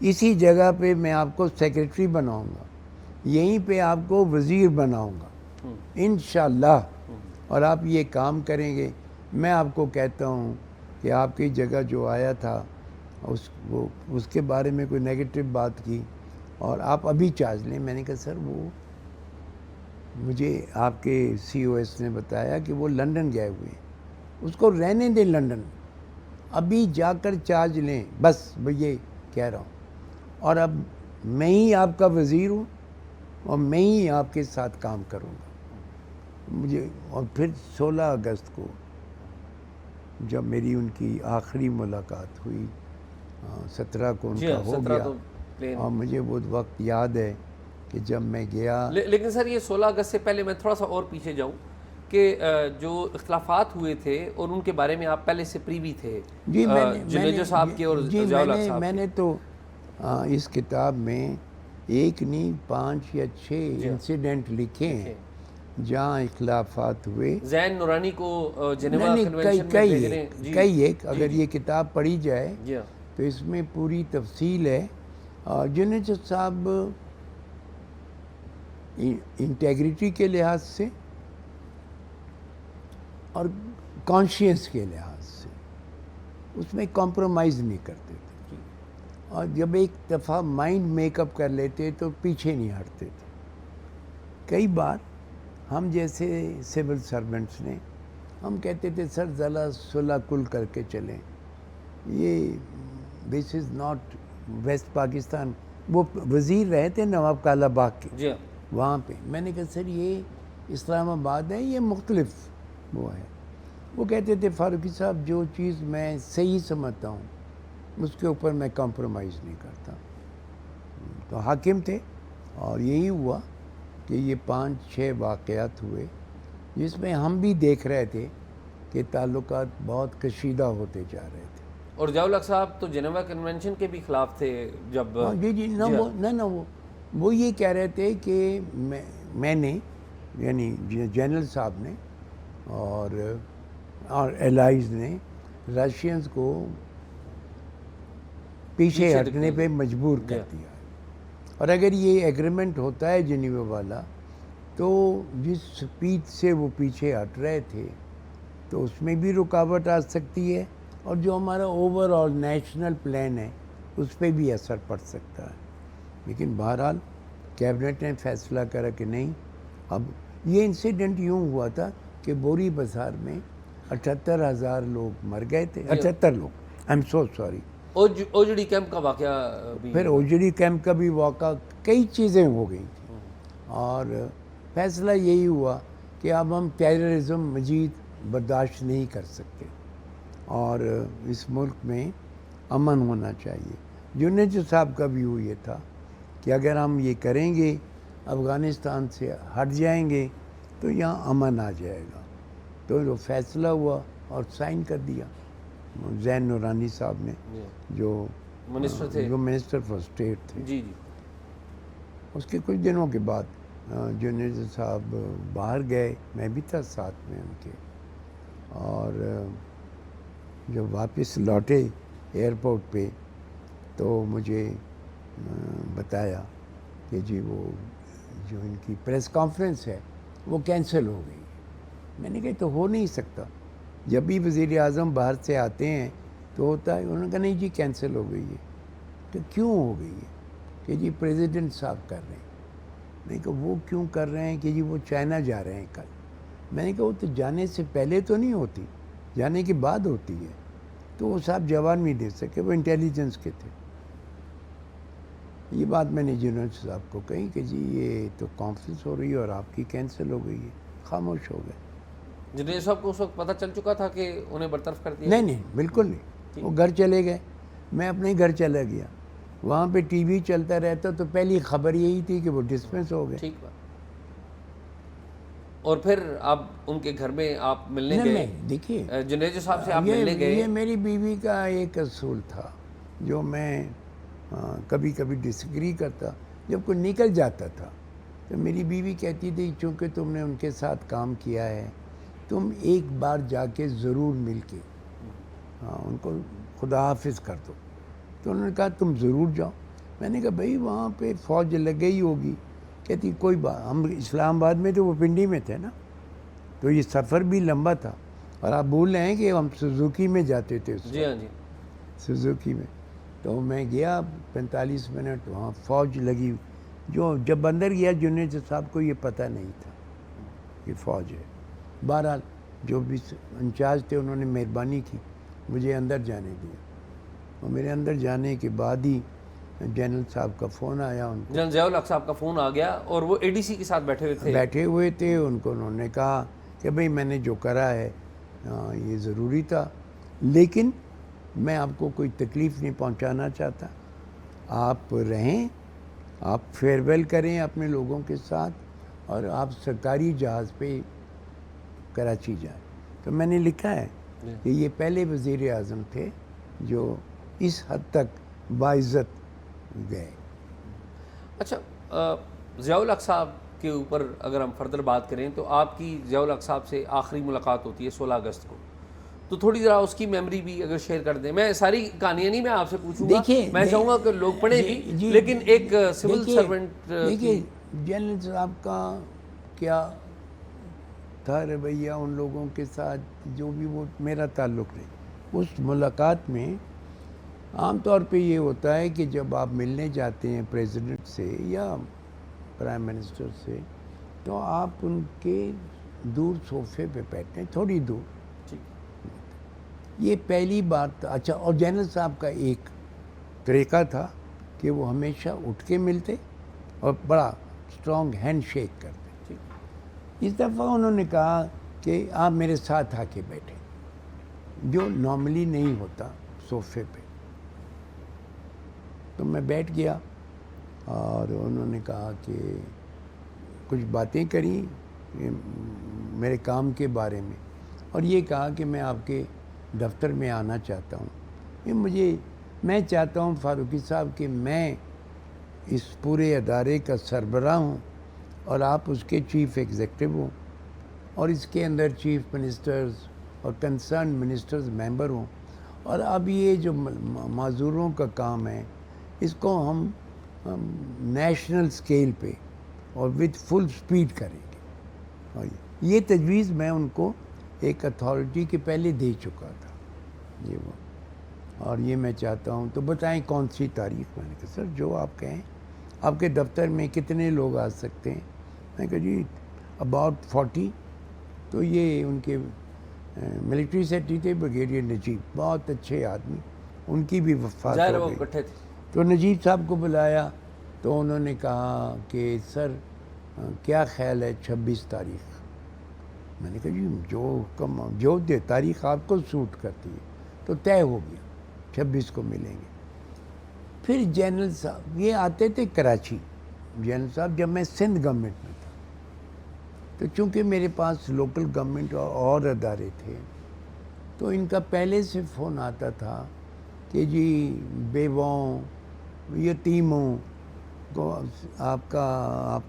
اسی جگہ پہ میں آپ کو سیکریٹری بناؤں گا، یہیں پہ آپ کو وزیر بناؤں گا انشاءاللہ، اور آپ یہ کام کریں گے. میں آپ کو کہتا ہوں کہ آپ کی جگہ جو آیا تھا اس کے بارے میں کوئی نیگیٹو بات کی اور آپ ابھی چارج لیں. میں نے کہا سر وہ مجھے آپ کے COS نے بتایا کہ وہ لندن گئے ہوئے ہیں، اس کو رہنے دیں لندن، ابھی جا کر چارج لیں بس. یہ کہہ رہا ہوں. اور اب میں ہی آپ کا وزیر ہوں اور میں ہی آپ کے ساتھ کام کروں گا. مجھے اور پھر 16 اگست کو جب میری ان کی آخری ملاقات ہوئی، 17 کو ان کا ہو گیا. اور مجھے وہ وقت یاد ہے کہ جب میں گیا. لیکن سر یہ 16 اگست سے پہلے میں تھوڑا سا اور پیچھے جاؤں کہ جو اختلافات ہوئے تھے اور ان کے بارے میں آپ پہلے سے پریوی تھے جی جنیجو صاحب کے اور ضیاء الحق صاحب کے. میں نے تو اس کتاب میں 1 نہیں 5 یا 6 انسیڈنٹ لکھے ہیں جہاں اختلافات ہوئے. زین نورانی کو جنیوا کنونشن میں بھیجنے کئی ایک اگر یہ کتاب پڑھی جائے تو اس میں پوری تفصیل ہے. جنید صاحب انٹیگریٹی کے لحاظ سے اور کانشیس کے لحاظ سے اس میں کمپرومائز نہیں کرتے تھے، اور جب ایک دفعہ مائنڈ میک اپ کر لیتے تو پیچھے نہیں ہٹتے تھے. کئی بار ہم جیسے سول سرونٹس نے ہم کہتے تھے سر ذرا صلح کل کر کے چلیں، یہ دس از ناٹ ویسٹ پاکستان. وہ وزیر رہے تھے نواب کالا باغ کے وہاں پہ. میں نے کہا سر یہ اسلام آباد ہے، یہ مختلف وہ ہے. وہ کہتے تھے فاروقی صاحب جو چیز میں صحیح سمجھتا ہوں اس کے اوپر میں کمپرومائز نہیں کرتا. تو حاکم تھے اور یہی ہوا کہ یہ 5-6 واقعات ہوئے جس میں ہم بھی دیکھ رہے تھے کہ تعلقات بہت کشیدہ ہوتے جا رہے تھے. اور ضیاء الحق صاحب تو جنیوا کنونشن کے بھی خلاف تھے جب جی نہ وہ یہ کہہ رہے تھے کہ میں نے یعنی جنرل صاحب نے اور الائز نے رشینز کو پیچھے ہٹنے پہ مجبور کر دیا. اور اگر یہ ایگریمنٹ ہوتا ہے جنیوا والا تو جس سپیڈ سے وہ پیچھے ہٹ رہے تھے تو اس میں بھی رکاوٹ آ سکتی ہے, اور جو ہمارا اوور آل نیشنل پلان ہے اس پہ بھی اثر پڑ سکتا ہے. لیکن بہرحال کیبنٹ نے فیصلہ کرا کہ نہیں. اب یہ انسیڈنٹ یوں ہوا تھا کہ بوری بازار میں 78,000 لوگ مر گئے تھے, 78 لوگ, I am so sorry. Ojhri camp کا واقعہ بھی, پھر اوجڑی کیمپ کا بھی واقعہ, کئی چیزیں ہو گئی تھیں, اور فیصلہ یہی ہوا کہ اب ہم ٹیررزم مزید برداشت نہیں کر سکتے اور اس ملک میں امن ہونا چاہیے. جنید صاحب کا ویو یہ تھا کہ اگر ہم یہ کریں گے, افغانستان سے ہٹ جائیں گے تو یہاں امن آ جائے گا. تو جو فیصلہ ہوا اور سائن کر دیا زین نورانی صاحب نے, جو منسٹر تھے, جو منسٹر فار اسٹیٹ تھے. جی جی. اس کے کچھ دنوں کے بعد جنید صاحب باہر گئے, میں بھی تھا ساتھ میں ان کے, اور جب واپس لوٹے ایئرپورٹ پہ تو مجھے بتایا کہ جی وہ جو ان کی پریس کانفرنس ہے وہ کینسل ہو گئی. میں نے کہا تو ہو نہیں سکتا, جب بھی وزیر اعظم باہر سے آتے ہیں تو ہوتا ہے. انہوں نے کہا نہیں جی کینسل ہو گئی ہے. تو کیوں ہو گئی ہے؟ کہ جی پریزیڈنٹ صاحب کر رہے ہیں. میں نے کہا وہ کیوں کر رہے ہیں؟ کہ جی وہ چائنا جا رہے ہیں کل. میں نے کہا وہ تو جانے سے پہلے تو نہیں ہوتی, جانے کے بعد ہوتی ہے. تو وہ صاحب جواب نہیں دے سکے, وہ انٹیلیجنس کے تھے. یہ بات میں نے جنید صاحب کو کہی کہ جی یہ تو کانفرنس ہو رہی ہے اور آپ کی کینسل ہو گئی ہے. خاموش ہو گئے. جنید صاحب کو اس وقت پتہ چل چکا تھا کہ انہیں برطرف کر دیا؟ نہیں بالکل نہیں. وہ گھر چلے گئے, میں اپنے گھر چلا گیا. وہاں پہ ٹی وی چلتا رہتا تو پہلی خبر یہی تھی کہ وہ ڈسمس ہو گئے. ٹھیک بات. اور پھر آپ ان کے گھر میں آپ ملنے گئے؟ دیکھیے جنید صاحب سے آپ ملنے گئے؟ یہ میری بیوی کا ایک اصول تھا جو میں کبھی کبھی ڈس ایگری کرتا. جب کوئی نکل جاتا تھا تو میری بیوی کہتی تھی چونکہ تم نے ان کے ساتھ کام کیا ہے تم ایک بار جا کے ضرور مل کے ان کو خدا حافظ کر دو. تو انہوں نے کہا تم ضرور جاؤ. میں نے کہا بھائی وہاں پہ فوج لگ گئی ہوگی. کہتی کوئی بات, ہم اسلام آباد میں تو وہ پنڈی میں تھے نا, تو یہ سفر بھی لمبا تھا. اور آپ بول رہے ہیں کہ ہم سوزوکی میں جاتے تھے. جی ہاں جی. سوزوکی میں تو میں گیا 45 منٹ, وہاں فوج لگی. جب اندر گیا جنید صاحب کو یہ پتہ نہیں تھا کہ فوج ہے. بہرحال جو بھی انچارج تھے انہوں نے مہربانی کی, مجھے اندر جانے دیا. اور میرے اندر جانے کے بعد ہی جنرل صاحب کا فون آیا. ان کو جنرل ضیاء الحق صاحب کا فون آ گیا اور وہ اے ڈی سی کے ساتھ بیٹھے ہوئے تھے. ان کو انہوں نے کہا کہ بھئی میں نے جو کرا ہے یہ ضروری تھا, لیکن میں آپ کو کوئی تکلیف نہیں پہنچانا چاہتا. آپ رہیں, آپ فیئر ویل کریں اپنے لوگوں کے ساتھ, اور آپ سرکاری جہاز پہ کراچی جائیں. تو میں نے لکھا ہے کہ یہ پہلے وزیر اعظم تھے جو اس حد تک باعزت گئے. اچھا, ضیاء الحق صاحب کے اوپر اگر ہم فردر بات کریں تو آپ کی ضیاء الحق صاحب سے آخری ملاقات ہوتی ہے 16 اگست کو, تو تھوڑی ذرا اس کی میموری بھی اگر شیئر کر دیں. میں ساری کہانیاں نہیں میں آپ سے پوچھوں گا, میں چاہوں گا کہ لوگ پڑھیں بھی, لیکن ایک سول سرونٹ. دیکھیے جنرل صاحب کا کیا تھا رویہ ان لوگوں کے ساتھ, جو بھی وہ میرا تعلق نہیں. اس ملاقات میں عام طور پہ یہ ہوتا ہے کہ جب آپ ملنے جاتے ہیں پریزیڈنٹ سے یا پرائم منسٹر سے تو آپ ان کے دور صوفے پہ بیٹھتے ہیں, تھوڑی دور. یہ پہلی بات. اچھا, اور جنرل صاحب کا ایک طریقہ تھا کہ وہ ہمیشہ اٹھ کے ملتے اور بڑا اسٹرانگ ہینڈ شیک کرتے. اس دفعہ انہوں نے کہا کہ آپ میرے ساتھ آ کے بیٹھیں, جو نارملی نہیں ہوتا صوفے پہ. تو میں بیٹھ گیا اور انہوں نے کہا کہ کچھ باتیں کریں میرے کام کے بارے میں, اور یہ کہا کہ میں آپ کے دفتر میں آنا چاہتا ہوں. میں چاہتا ہوں فاروقی صاحب کہ میں اس پورے ادارے کا سربراہ ہوں اور آپ اس کے چیف ایگزیکٹو ہوں اور اس کے اندر چیف منسٹرز اور کنسرن منسٹرز ممبر ہوں، اور اب یہ جو معذوروں کا کام ہے اس کو ہم نیشنل سکیل پہ اور وتھ فل سپیڈ کریں گے. اور یہ تجویز میں ان کو ایک اتھارٹی کے پہلے دے چکا تھا یہ وہ، اور یہ میں چاہتا ہوں تو بتائیں کون سی تاریخ. میں نے کہا سر جو آپ کہیں، آپ کے دفتر میں کتنے لوگ آ سکتے ہیں؟ میں نے کہا جی اباؤٹ 40. تو یہ ان کے ملٹری سیکرٹری تھے بریگیڈیئر نجیب، بہت اچھے آدمی، ان کی بھی وفات ہو گئی. اکٹھے تھے. تو نجیب صاحب کو بلایا تو انہوں نے کہا کہ سر کیا خیال ہے 26 تاریخ؟ میں نے کہا جی جو تاریخ آپ کو سوٹ کرتی ہے. تو طے ہو گیا 26 کو ملیں گے. پھر جنرل صاحب یہ آتے تھے کراچی، جنرل صاحب جب میں سندھ گورنمنٹ میں تھا، تو چونکہ میرے پاس لوکل گورنمنٹ اور ادارے تھے تو ان کا پہلے سے فون آتا تھا کہ جی بیواؤں یتیموں کو آپ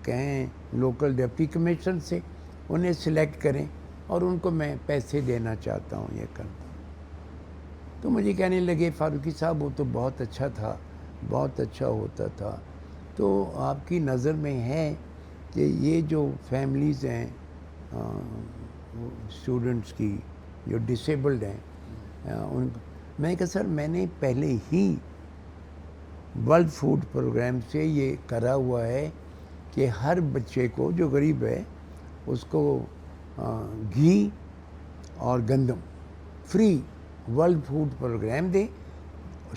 کہیں لوکل ڈپٹی کمشنر سے انہیں سلیکٹ کریں اور ان کو میں پیسے دینا چاہتا ہوں یہ کرتا ہوں. تو مجھے کہنے لگے فاروقی صاحب وہ تو بہت اچھا تھا، بہت اچھا ہوتا تھا. تو آپ کی نظر میں ہے کہ یہ جو فیملیز ہیں اسٹوڈنٹس کی جو ڈسیبلڈ ہیں میں کہا سر میں نے پہلے ہی ورلڈ فوڈ پروگرام سے یہ کرا ہوا ہے کہ ہر بچے کو جو غریب ہے اس کو گھی اور گندم فری ورلڈ فوڈ پروگرام دے.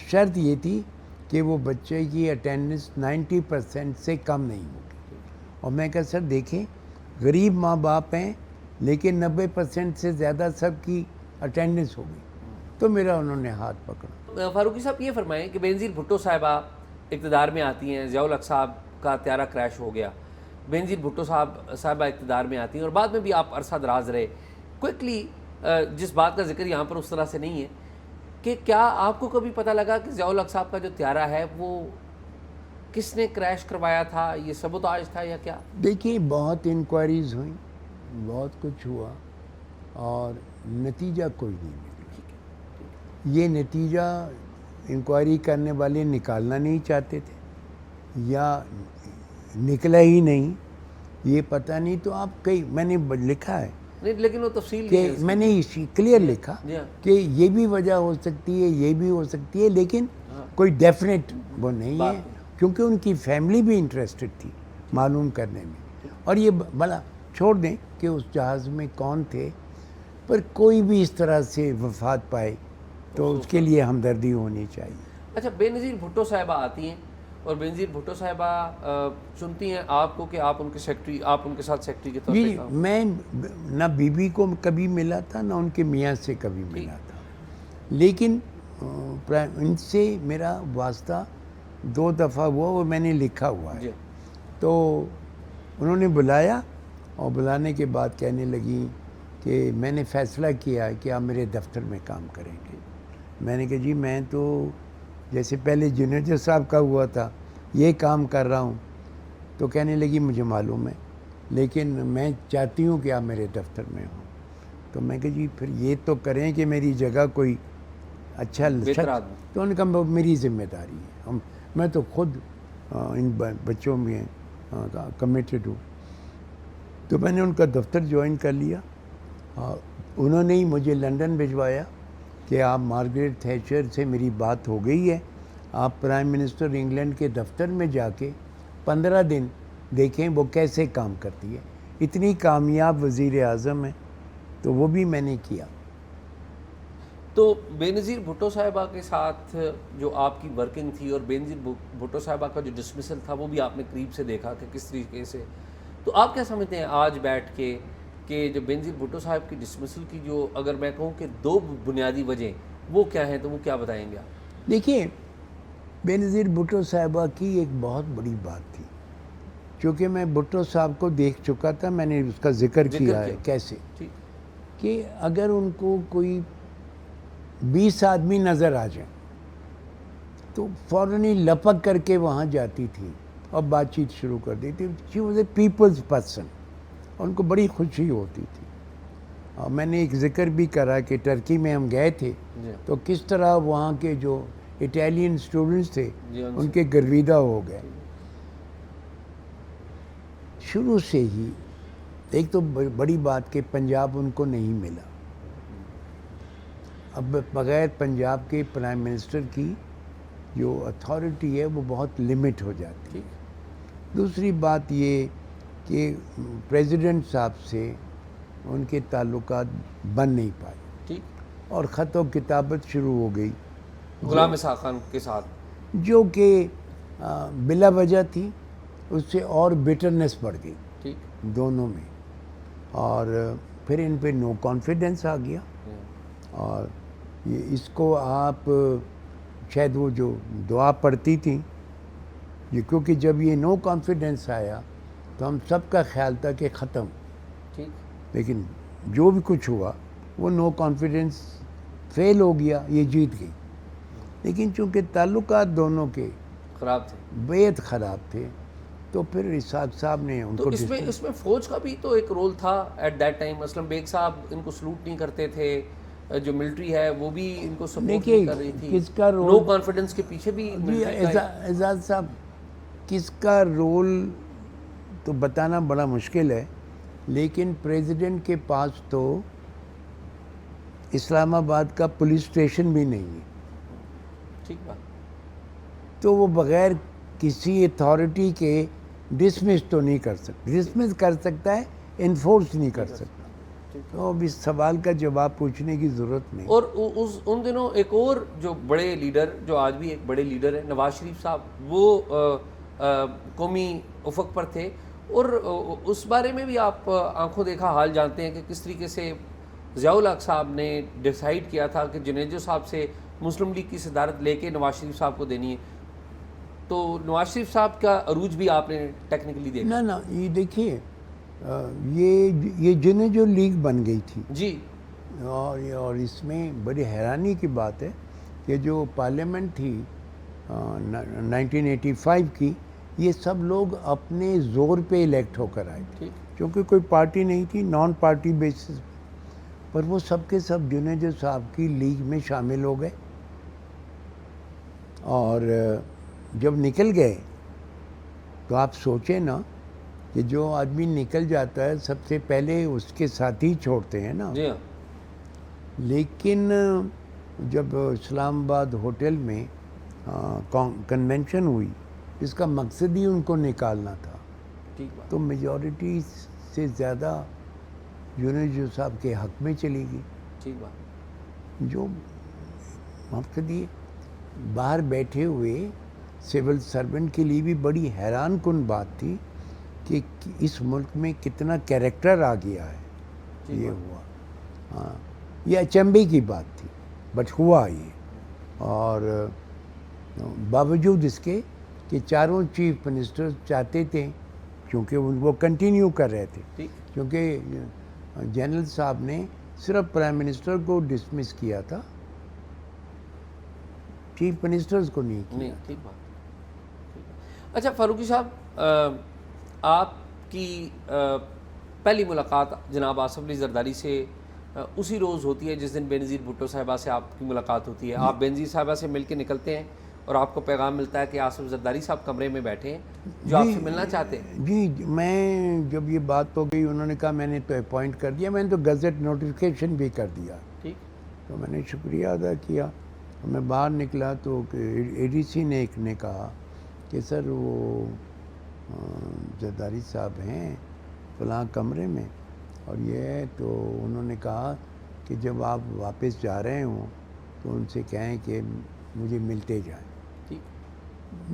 شرط یہ تھی کہ وہ بچے کی اٹینڈنس 90% سے کم نہیں ہوگی. اور میں کہا سر دیکھیں غریب ماں باپ ہیں لیکن 90% سے زیادہ سب کی اٹینڈنس ہوگی. تو میرا انہوں نے ہاتھ پکڑا. فاروقی صاحب یہ فرمائیں کہ بینظیر بھٹو صاحبہ اقتدار میں آتی ہیں، ضیاء الحق صاحب کا طیارہ کریش ہو گیا، بینظیر بھٹو صاحبہ اقتدار میں آتی ہیں اور بعد میں بھی آپ عرصہ دراز رہے. کوئکلی جس بات کا ذکر یہاں پر اس طرح سے نہیں ہے کہ کیا آپ کو کبھی پتہ لگا کہ ضیاء الحق صاحب کا جو طیارہ ہے وہ کس نے کریش کروایا تھا؟ یہ سبوتاژ تھا یا کیا؟ دیکھیے بہت انکوائریز ہوئیں، بہت کچھ ہوا اور نتیجہ کوئی نہیں ملا. یہ نتیجہ انکوائری کرنے والے نکالنا نہیں چاہتے تھے یا نکلا ہی نہیں، یہ پتہ نہیں. تو آپ میں نے لکھا ہے نہیں لیکن وہ تفصیل کہ میں نے کلیئر لکھا جی ہاں. کہ یہ بھی وجہ ہو سکتی ہے، یہ بھی ہو سکتی ہے، لیکن کوئی ڈیفینیٹ وہ نہیں ہے کیونکہ ان کی فیملی بھی انٹرسٹڈ تھی معلوم کرنے میں. اور یہ بھلا چھوڑ دیں کہ اس جہاز میں کون تھے، پر کوئی بھی اس طرح سے وفات پائے تو اس کے لیے ہمدردی ہونی چاہیے. اچھا بینظیر بھٹو صاحبہ آتی ہیں اور بینظیر بھٹو صاحبہ چنتی ہیں آپ کو کہ آپ ان کے سیکرٹری، آپ ان کے ساتھ سیکرٹری کے طور پہ کام. میں نہ بی بی کو کبھی ملا تھا نہ ان کے میاں سے کبھی ملا تھا، لیکن ان سے میرا واسطہ 2 دفعہ ہوا، وہ میں نے لکھا ہوا ہے. تو انہوں نے بلایا اور بلانے کے بعد کہنے لگی کہ میں نے فیصلہ کیا ہے کہ آپ میرے دفتر میں کام کریں گے. میں نے کہا جی میں تو جیسے پہلے جنیجر صاحب کا ہوا تھا یہ کام کر رہا ہوں. تو کہنے لگی مجھے معلوم ہے لیکن میں چاہتی ہوں کہ آپ میرے دفتر میں ہوں. تو میں کہا جی پھر یہ تو کریں کہ میری جگہ کوئی اچھا آدمی. تو انہوں نے کہا میری ذمہ داری ہے، میں تو خود ان بچوں میں کمیٹڈ ہوں. تو میں نے ان کا دفتر جوائن کر لیا. انہوں نے ہی مجھے لنڈن بھجوایا کہ آپ مارگریٹ تھیچر سے میری بات ہو گئی ہے، آپ پرائم منسٹر انگلینڈ کے دفتر میں جا کے 15 دن دیکھیں وہ کیسے کام کرتی ہے. اتنی کامیاب وزیر اعظم ہے. تو وہ بھی میں نے کیا. تو بینظیر بھٹو صاحبہ کے ساتھ جو آپ کی ورکنگ تھی اور بینظیر بھٹو صاحبہ کا جو ڈسمسل تھا وہ بھی آپ نے قریب سے دیکھا کہ کس طریقے سے. تو آپ کیا سمجھتے ہیں آج بیٹھ کے کہ جو بینظیر بھٹو صاحب کی ڈسمسل کی جو اگر میں کہوں کہ 2 بنیادی وجہ وہ کیا ہیں تو وہ کیا بتائیں گے آپ؟ دیکھیے بینظیر بھٹو صاحبہ کی ایک بہت بڑی بات تھی، چونکہ میں بھٹو صاحب کو دیکھ چکا تھا، میں نے اس کا ذکر کیا ہے کیسے کہ اگر ان کو کوئی 20 آدمی نظر آ جائیں تو فوراً ہی لپک کر کے وہاں جاتی تھی اور بات چیت شروع کر دی تھی. She was a people's person, ان کو بڑی خوشی ہوتی تھی. اور میں نے ایک ذکر بھی کرا کہ ٹرکی میں ہم گئے تھے تو کس طرح وہاں کے جو اٹیلین اسٹوڈنٹس تھے ان کے گرویدہ ہو گئے. شروع سے ہی ایک تو بڑی بات کہ پنجاب ان کو نہیں ملا. اب بغیر پنجاب کے پرائم منسٹر کی جو اتھارٹی ہے وہ بہت لمٹ ہو جاتی ہے. دوسری بات یہ کہ پریزیڈنٹ صاحب سے ان کے تعلقات بن نہیں پائے اور خط و کتابت شروع ہو گئی غلام اسحاق خان کے ساتھ, جو کہ بلا وجہ تھی. اس سے اور بیٹرنس بڑھ گئی دونوں میں, اور پھر ان پہ نو کانفیڈنس آ گیا. اور یہ اس کو آپ شاید وہ جو دعا پڑھتی تھیں یہ, کیونکہ جب یہ نو کانفیڈنس آیا تو ہم سب کا خیال تھا کہ ختم, لیکن جو بھی کچھ ہوا وہ نو کانفیڈنس فیل ہو گیا, یہ جیت گئی. لیکن چونکہ تعلقات دونوں کے خراب تھے, بےحد خراب تھے, تو پھر اسحاق صاحب نے ان تو کو اس میں فوج کا بھی تو ایک رول تھا at that time. Aslam Baig صاحب ان کو سلوٹ نہیں کرتے تھے, جو ملٹری ہے وہ بھی ان کو سپورٹ نہیں کر رہی تھی. کس کا رول, نو کانفیڈنس کے پیچھے بھی اعزاز صاحب کس کا رول تو بتانا بڑا مشکل ہے, لیکن پریزیڈنٹ کے پاس تو اسلام آباد کا پولیس اسٹیشن بھی نہیں ہے. ٹھیک بات. تو وہ بغیر کسی اتھارٹی کے ڈسمس تو نہیں کر سکتا. ڈسمس کر سکتا ہے, انفورس نہیں کر سکتا. تو اب اس سوال کا جواب پوچھنے کی ضرورت نہیں. اور ان دنوں ایک اور جو بڑے لیڈر, جو آج بھی ایک بڑے لیڈر ہیں, نواز شریف صاحب, وہ قومی افق پر تھے. اور اس بارے میں بھی آپ آنکھوں دیکھا حال جانتے ہیں کہ کس طریقے سے ضیاء الحق صاحب نے ڈیسائیڈ کیا تھا کہ جنیجو صاحب سے مسلم لیگ کی صدارت لے کے نواز شریف صاحب کو دینی ہے. تو نواز شریف صاحب کا عروج بھی آپ نے ٹیکنیکلی دیکھا. نہ یہ دیکھیے, یہ جنیجو لیگ بن گئی تھی جی, اور اس میں بڑی حیرانی کی بات ہے کہ جو پارلیمنٹ تھی 1985 کی, یہ سب لوگ اپنے زور پہ الیکٹ ہو کر آئے تھے, کیونکہ کوئی پارٹی نہیں تھی, نان پارٹی بیسس پر وہ سب کے سب جنیجو صاحب کی لیگ میں شامل ہو گئے. اور جب نکل گئے تو آپ سوچیں نا کہ جو آدمی نکل جاتا ہے سب سے پہلے اس کے ساتھی چھوڑتے ہیں نا. جی ہاں. لیکن جب اسلام آباد ہوٹل میں کنونشن ہوئی, اس کا مقصد ہی ان کو نکالنا تھا, تو میجورٹی سے زیادہ جنیجو صاحب کے حق میں چلی گئی. ٹھیک بات. جو مقصد یہ باہر بیٹھے ہوئے سول سرونٹ کے لیے بھی بڑی حیران کن بات تھی کہ اس ملک میں کتنا کیریکٹر آ گیا ہے. یہ ہوا, ہاں, یہ اچنبے کی بات تھی, بٹ ہوا یہ. اور باوجود اس کے کہ چاروں چیف منسٹر چاہتے تھے, کیونکہ وہ کنٹینیو کر رہے تھے, کیونکہ جنرل صاحب نے صرف پرائم منسٹر کو ڈسمس کیا تھا, چیف منسٹرز کو نہیں کیا. ٹھیک بات. اچھا فاروقی صاحب, آپ کی پہلی ملاقات جناب آصف علی زرداری سے اسی روز ہوتی ہے جس دن بینظیر بھٹو صاحبہ سے آپ کی ملاقات ہوتی ہے. آپ بینظیر صاحبہ سے مل کے نکلتے ہیں اور آپ کو پیغام ملتا ہے کہ آصف زرداری صاحب کمرے میں بیٹھے ہیں جو آپ سے ملنا چاہتے ہیں. جی, میں جب یہ بات ہو گئی, انہوں نے کہا میں نے تو اپوائنٹ کر دیا, میں نے تو گزٹ نوٹیفیکیشن بھی کر دیا. ٹھیک. تو میں نے شکریہ ادا کیا. میں باہر نکلا تو اے ڈی سی نے کہا کہ سر وہ زرداری صاحب ہیں فلاں کمرے میں, اور یہ تو انہوں نے کہا کہ جب آپ واپس جا رہے ہوں تو ان سے کہیں کہ مجھے ملتے جائیں.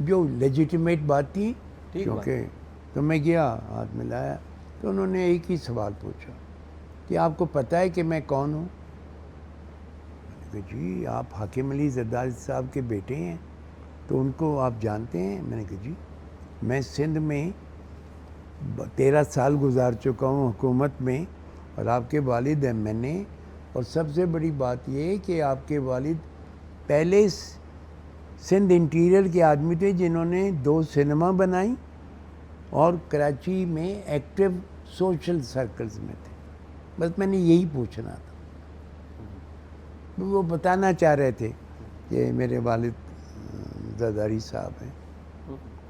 جو لیجیٹیمیٹ بات تھی, کیونکہ تو میں گیا, ہاتھ ملایا, تو انہوں نے ایک ہی سوال پوچھا کہ آپ کو پتہ ہے کہ میں کون ہوں؟ میں نے کہا جی آپ حاکم علی زرداری صاحب کے بیٹے ہیں, تو ان کو آپ جانتے ہیں؟ میں نے کہا جی میں سندھ میں 13 سال گزار چکا ہوں حکومت میں, اور آپ کے والد ایم این اے, اور سب سے بڑی بات یہ ہے کہ آپ کے والد پہلے سندھ انٹیریئر کے آدمی تھے جنہوں نے 2 سینما بنائی اور کراچی میں ایکٹیو سوشل سرکلز میں تھے. بس میں نے یہی پوچھنا تھا. وہ بتانا چاہ رہے تھے کہ میرے والد زرداری صاحب ہیں.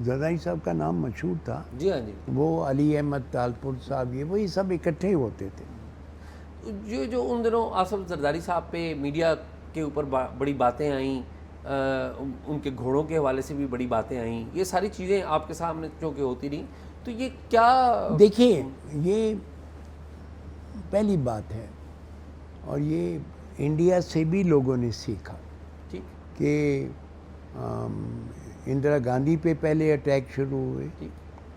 زرداری صاحب کا نام مشہور تھا. جی ہاں جی. وہ علی احمد تالپور صاحب وہی سب اکٹھے ہوتے تھے. جو ان دنوں آصف زرداری صاحب پہ میڈیا کے اوپر بڑی باتیں آئیں, ان کے گھوڑوں کے حوالے سے بھی بڑی باتیں آئیں, یہ ساری چیزیں آپ کے سامنے چونکہ ہوتی رہیں, تو یہ کیا؟ دیکھیے یہ پہلی بات ہے, اور یہ انڈیا سے بھی لوگوں نے سیکھا کہ اندرا گاندھی پہ پہلے اٹیک شروع ہوئے,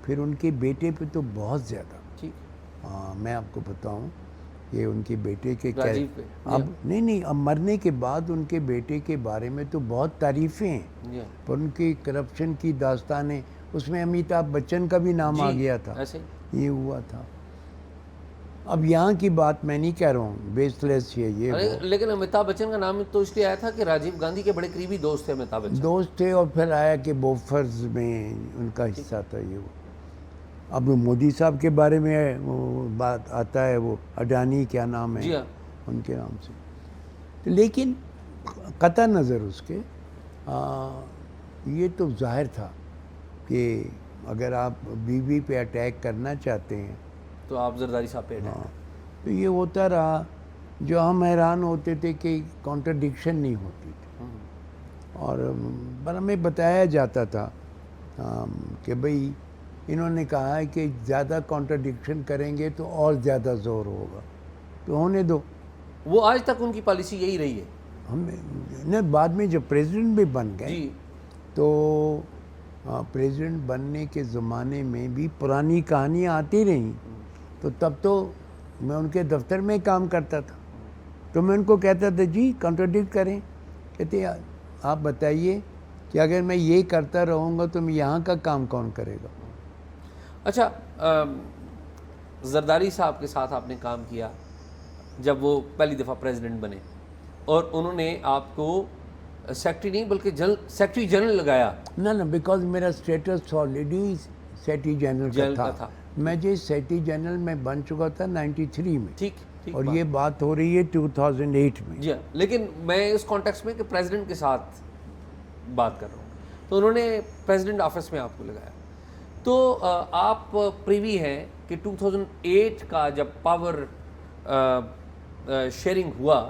پھر ان کے بیٹے پہ تو بہت زیادہ. میں آپ کو بتاؤں کہ ان کے بیٹے کے اب نہیں اب مرنے کے بعد ان کے بیٹے کے بارے میں تو بہت تعریفیں ہیں, پر ان کی کرپشن کی داستانیں, اس میں امیتابھ بچن کا بھی نام آ گیا تھا. یہ ہوا تھا. اب یہاں کی بات میں نہیں کہہ رہا ہوں بیس لیس یہ لیکن امیتابھ بچن کا نام تو اس لیے آیا تھا کہ راجیو گاندھی کے بڑے قریبی دوست تھے امیتابھ بچن. دوست تھے, اور پھر آیا کہ بوفرز میں ان کا حصہ تھا. یہ اب مودی صاحب کے بارے میں بات آتا ہے, وہ اڈانی کیا نام ہے ان کے نام سے. لیکن قطع نظر اس کے یہ تو ظاہر تھا کہ اگر آپ بیوی پہ اٹیک کرنا چاہتے ہیں تو آپ زرداری صاحب پہ اٹیک. تو یہ ہوتا رہا. جو ہم حیران ہوتے تھے کہ کانٹرڈکشن نہیں ہوتی تھی, اور پر ہمیں بتایا جاتا تھا کہ بھئی انہوں نے کہا ہے کہ زیادہ کانٹرڈکشن کریں گے تو اور زیادہ زور ہوگا, تو ہونے دو. وہ آج تک ان کی پالیسی یہی رہی ہے. ہم بعد میں جب پریزیڈنٹ بھی بن گئے تو پریزیڈنٹ بننے کے زمانے میں بھی پرانی کہانیاں آتی رہیں. تو تب تو میں ان کے دفتر میں کام کرتا تھا, تو میں ان کو کہتا تھا جی کانٹرڈکٹ کریں. کہتے آپ بتائیے کہ اگر میں یہ کرتا رہوں گا تو یہاں کا کام کون کرے گا. اچھا, زرداری صاحب کے ساتھ آپ نے کام کیا جب وہ پہلی دفعہ پریزیڈنٹ بنے, اور انہوں نے آپ کو سیکٹری نہیں بلکہ سیکٹری جنرل لگایا. نہ بیکاز میرا اسٹیٹس آلریڈی سیکٹری جنرل کا تھا. میں جو سیکٹری جنرل میں بن چکا تھا 93 میں. ٹھیک, اور یہ بات ہو رہی ہے 2008 میں. جی ہاں, لیکن میں اس کانٹیکس میں کہ پریزیڈنٹ کے ساتھ بات کر رہا ہوں, تو انہوں نے پریزیڈنٹ آفس میں آپ کو لگایا. تو آپ پریوی ہیں کہ 2008 کا جب پاور شیئرنگ ہوا,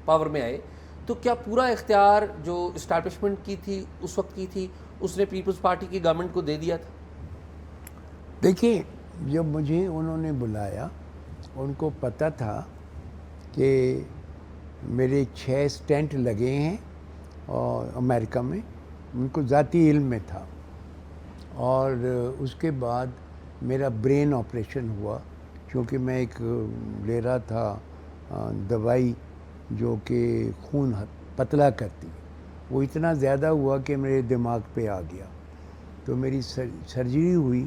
پاور میں آئے, تو کیا پورا اختیار جو اسٹیبلشمنٹ کی تھی اس وقت کی تھی اس نے پیپلز پارٹی کی گورنمنٹ کو دے دیا تھا؟ دیکھیے جب مجھے انہوں نے بلایا, ان کو پتہ تھا کہ میرے 6 اسٹینٹ لگے ہیں اور امریکہ میں, ان کو ذاتی علم میں تھا. اور اس کے بعد میرا برین آپریشن ہوا, کیونکہ میں ایک لے رہا تھا دوائی جو کہ خون پتلا کرتی. وہ اتنا زیادہ ہوا کہ میرے دماغ پہ آ گیا, تو میری سرجری ہوئی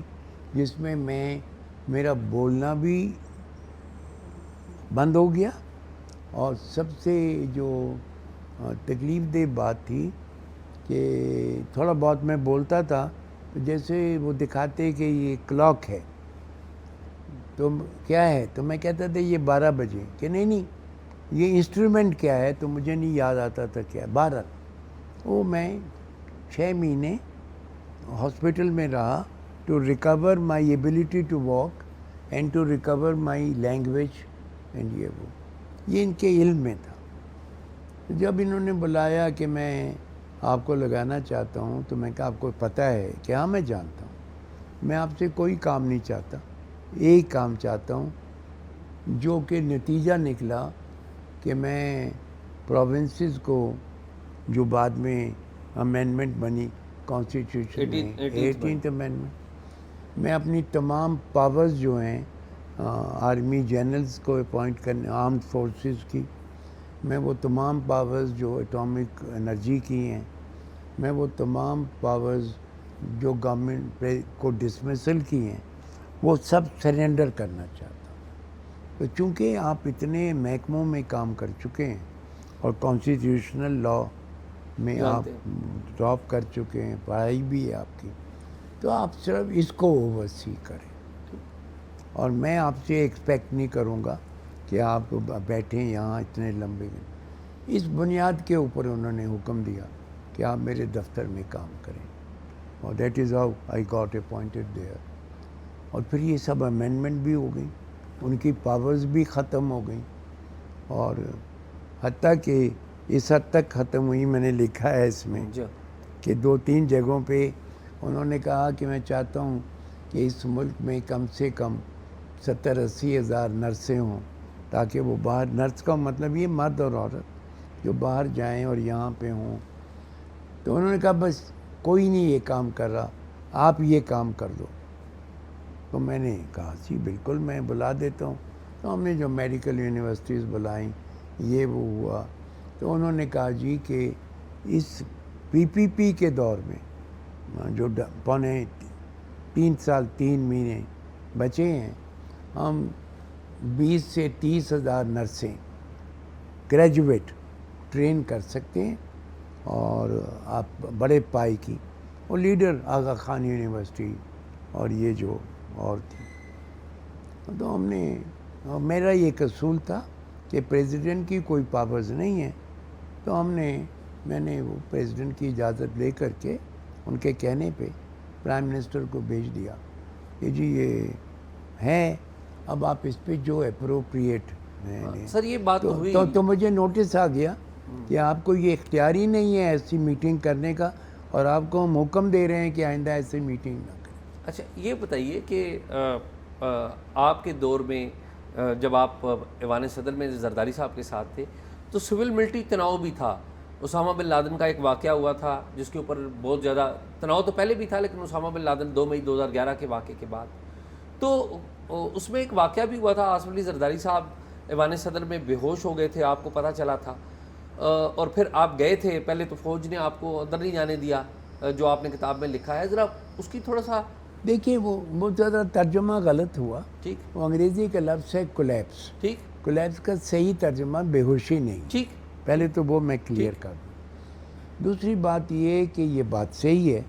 جس میں میرا بولنا بھی بند ہو گیا. اور سب سے جو تکلیف دہ بات تھی کہ تھوڑا بہت میں بولتا تھا تو جیسے وہ دکھاتے کہ یہ کلاک ہے تو کیا ہے, تو میں کہتا تھا یہ 12 بجے, کہ نہیں یہ انسٹرومنٹ کیا ہے, تو مجھے نہیں یاد آتا تھا کیا 12. وہ میں 6 مہینے ہاسپٹل میں رہا to recover my ability to walk and to recover my language and یہ ان کے علم میں تھا. جب انہوں نے بلایا کہ میں آپ کو لگانا چاہتا ہوں, تو میں کہا آپ کو پتہ ہے کہ ہاں میں جانتا ہوں, میں آپ سے کوئی کام نہیں چاہتا, ایک کام چاہتا ہوں, جو کہ نتیجہ نکلا کہ میں پروونسز کو جو بعد میں امینڈمنٹ بنی کانسٹیٹیوشن میں 18th امینڈمنٹ, میں اپنی تمام پاورز جو ہیں آرمی جنرلز کو اپوائنٹ کرنے, آرمڈ فورسز کی, میں وہ تمام پاورز جو اٹامک انرجی کی ہیں, میں وہ تمام پاورز جو گورنمنٹ کو ڈسمسل کی ہیں, وہ سب سرنڈر کرنا چاہتا ہوں. تو چونکہ آپ اتنے محکموں میں کام کر چکے ہیں اور کانسٹیٹیوشنل لا میں آپ ڈراپ کر چکے ہیں, پڑھائی بھی ہے آپ کی, تو آپ صرف اس کو اوورسی کریں، اور میں آپ سے ایکسپیکٹ نہیں کروں گا کہ آپ بیٹھیں یہاں اتنے لمبے دن. اس بنیاد کے اوپر انہوں نے حکم دیا کہ آپ میرے دفتر میں کام کریں، اور that is how I got appointed there. اور پھر یہ سب امینڈمنٹ بھی ہو گئی، ان کی پاورز بھی ختم ہو گئیں، اور حتیٰ کہ اس حد تک ختم ہوئی، میں نے لکھا ہے اس میں کہ 2-3 جگہوں پہ انہوں نے کہا کہ میں چاہتا ہوں کہ اس ملک میں کم سے کم 70-80 ہزار نرسیں ہوں، تاکہ وہ باہر، نرس کا مطلب یہ مرد اور عورت جو باہر جائیں اور یہاں پہ ہوں. تو انہوں نے کہا بس کوئی نہیں یہ کام کر رہا، آپ یہ کام کر دو. تو میں نے کہا جی بالکل میں بلا دیتا ہوں. تو ہم نے جو میڈیکل یونیورسٹیز بلائیں، یہ وہ ہوا. تو انہوں نے کہا جی کہ اس PPP کے دور میں جو 3 سال 3 مہینے بچے ہیں، ہم 20 سے 30 ہزار نرسیں گریجویٹ ٹرین کر سکتے ہیں، اور آپ بڑے پائے کی. وہ لیڈر آغا خان یونیورسٹی اور یہ جو اور تھی. تو ہم نے، میرا یہ اصول تھا کہ پریزیڈنٹ کی کوئی پاورز نہیں ہے، تو میں نے وہ پریزیڈنٹ کی اجازت لے کر کے ان کے کہنے پہ پرائم منسٹر کو بھیج دیا کہ جی یہ ہے، اب آپ اس پہ جو اپروپریٹ. سر یہ بات ہوئی تو مجھے نوٹس آ گیا کہ آپ کو یہ اختیار ہی نہیں ہے ایسی میٹنگ کرنے کا، اور آپ کو ہم حکم دے رہے ہیں کہ آئندہ ایسی میٹنگ نہ کریں. اچھا یہ بتائیے کہ آپ کے دور میں جب آپ ایوان صدر میں زرداری صاحب کے ساتھ تھے تو سول ملٹری تناؤ بھی تھا. اسامہ بن لادن کا ایک واقعہ ہوا تھا جس کے اوپر بہت زیادہ تناؤ تو پہلے بھی تھا، لیکن اسامہ بن لادن 2 مئی 2011 کے واقعے کے بعد تو اس میں ایک واقعہ بھی ہوا تھا. آصف علی زرداری صاحب ایوان صدر میں بے ہوش ہو گئے تھے، آپ کو پتہ چلا تھا، اور پھر آپ گئے تھے. پہلے تو فوج نے آپ کو اندر نہیں جانے دیا، جو آپ نے کتاب میں لکھا ہے. ذرا اس کی تھوڑا سا دیکھیے، وہ بہت زیادہ ترجمہ غلط ہوا. ٹھیک، وہ انگریزی کا لفظ ہے کولیپس. ٹھیک، کولیپس کا صحیح ترجمہ بے ہوشی نہیں. ٹھیک، پہلے تو وہ میں کلیئر کر دوں. دوسری بات یہ کہ یہ بات صحیح ہے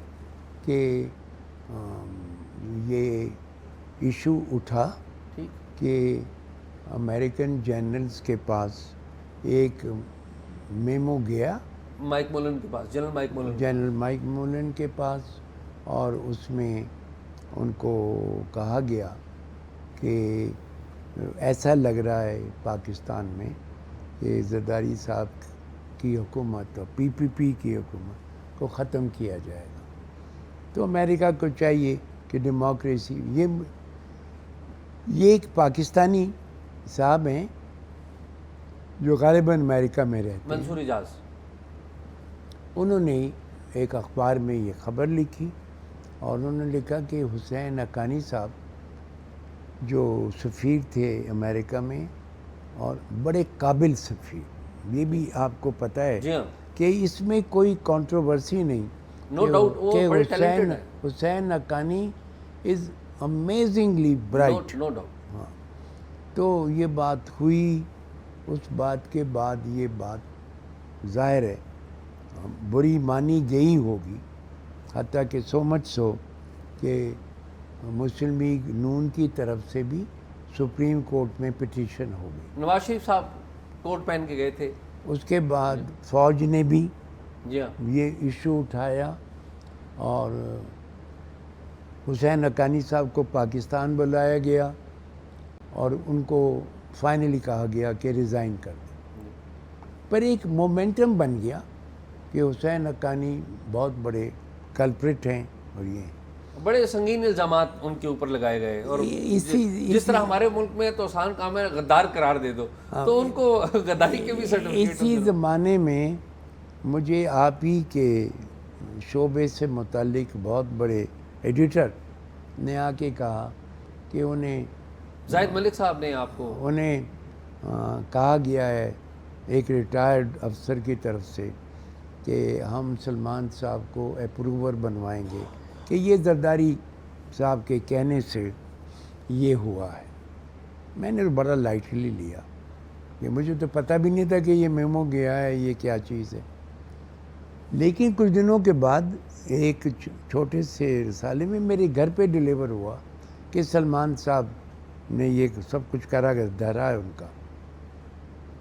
کہ یہ ایشو اٹھا کہ امریکن جنرلز کے پاس ایک میمو گیا، مائک مولن کے پاس، جنرل مائک مولن کے پاس، اور اس میں ان کو کہا گیا کہ ایسا لگ رہا ہے پاکستان میں کہ زرداری صاحب کی حکومت اور PPP کی حکومت کو ختم کیا جائے گا. تو امریکہ کو چاہیے کہ ڈیموکریسی، یہ ایک پاکستانی صاحب ہیں جو غالباً امریکہ میں رہتے ہیں، منصور اجاز، انہوں نے ایک اخبار میں یہ خبر لکھی، اور انہوں نے لکھا کہ حسین حقانی صاحب جو سفیر تھے امریکہ میں، اور بڑے قابل سفیر، یہ بھی آپ کو پتہ ہے کہ اس میں کوئی کنٹروورسی نہیں، نو ڈاؤٹ وہ بڑے ٹیلنٹڈ ہیں. حسین حقانی از امیزنگلی برائٹ. No doubt. ہاں، تو یہ بات ہوئی. اس بات کے بعد یہ بات ظاہر ہے بری مانی گئی ہوگی، حتیٰ کہ سو مچ سو کہ مسلم لیگ نون کی طرف سے بھی سپریم کورٹ میں پٹیشن ہو گئی. نواز شریف صاحب کوٹ پہن کے گئے تھے. اس کے بعد فوج نے بھی جی ہاں یہ ایشو اٹھایا، اور حسین حقانی صاحب کو پاکستان بلایا گیا، اور ان کو فائنلی کہا گیا کہ ریزائن کر دیں. پر ایک مومنٹم بن گیا کہ حسین حقانی بہت بڑے کلپریٹ ہیں، اور یہ بڑے سنگین الزامات ان کے اوپر لگائے گئے، اور جس طرح ہمارے ملک میں تو آسان کام ہے غدار قرار دے دو، تو ان کو غداری کے بھی سرٹیفکیٹ. اسی زمانے میں مجھے آپ ہی کے شعبے سے متعلق بہت بڑے ایڈیٹر نے آ کے کہا کہ زاہد ملک صاحب نے آپ کو انہیں کہا گیا ہے ایک ریٹائرڈ افسر کی طرف سے کہ ہم سلمان صاحب کو اپروور بنوائیں گے کہ یہ زرداری صاحب کے کہنے سے یہ ہوا ہے. میں نے بڑا لائٹلی لیا کہ مجھے تو پتہ بھی نہیں تھا کہ یہ میمو گیا ہے، یہ کیا چیز ہے. لیکن کچھ دنوں کے بعد ایک چھوٹے سے رسالے میں میرے گھر پہ ڈیلیور ہوا کہ سلمان صاحب نے یہ سب کچھ کرا دھرا ہے ان کا.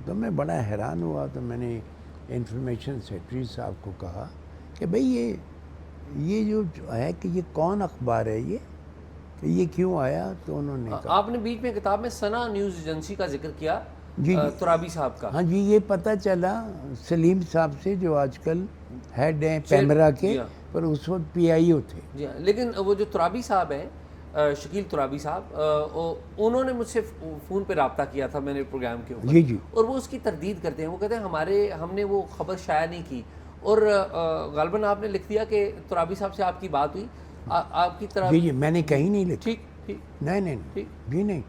تو میں بڑا حیران ہوا. تو میں نے انفارمیشن سیکرٹری صاحب کو کہا کہ بھئی یہ جو ہے کہ یہ کون اخبار ہے یہ کیوں آیا؟ تو انہوں نے کہا. آپ نے بیچ میں کتاب میں سنا نیوز ایجنسی کا ذکر کیا جی ترابی صاحب کا. ہاں جی، یہ پتہ چلا سلیم صاحب سے جو آج کل ہیڈ ہیں پیمرا کے، پر اس وقت پی آئی او تھے. جی ہاں، لیکن وہ جو ترابی صاحب ہیں شکیل ترابی صاحب، انہوں نے مجھ سے فون پہ رابطہ کیا تھا میں نے پروگرام کے اوپر. جی اور وہ اس کی تردید کرتے ہیں. وہ کہتے ہیں ہم نے وہ خبر شائع نہیں کی، اور غالباً آپ نے لکھ دیا کہ ترابی صاحب سے آپ کی بات ہوئی. آپ کی طرف جی میں نے کہیں نہیں لکھا. ٹھیک نہیں جی نہیں.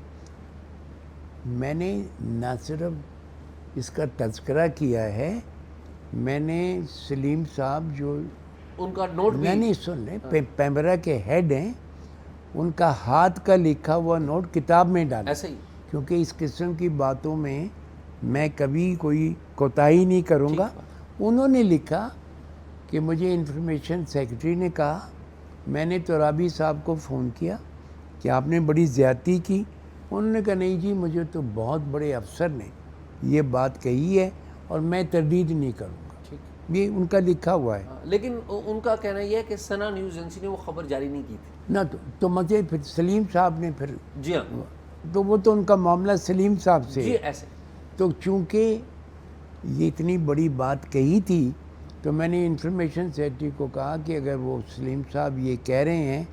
میں نے نہ صرف اس کا تذکرہ کیا ہے، میں نے سلیم صاحب جو ان کا نوٹ بھی نہیں سن لیں، پیمرا کے ہیڈ ہیں، ان کا ہاتھ کا لکھا ہوا نوٹ کتاب میں ڈالا. ایسے ہی، کیونکہ اس قسم کی باتوں میں میں کبھی کوئی کوتاہی نہیں کروں گا. انہوں نے لکھا کہ مجھے انفارمیشن سیکرٹری نے کہا، میں نے ترابی صاحب کو فون کیا کہ آپ نے بڑی زیادتی کی. انہوں نے کہا نہیں جی، مجھے تو بہت بڑے افسر نے یہ بات کہی ہے اور میں تردید نہیں کروں گا. یہ ان کا لکھا ہوا ہے. لیکن ان کا کہنا یہ ہے کہ سنا نیوز ایجنسی نے وہ خبر جاری نہیں کی تھی. نہ تو مجھے پھر سلیم صاحب نے پھر جی ہاں، تو وہ تو ان کا معاملہ سلیم صاحب سے جی ایسے. تو چونکہ یہ اتنی بڑی بات کہی تھی تو میں نے انفارمیشن سیکرٹری کو کہا کہ اگر وہ سلیم صاحب یہ کہہ رہے ہیں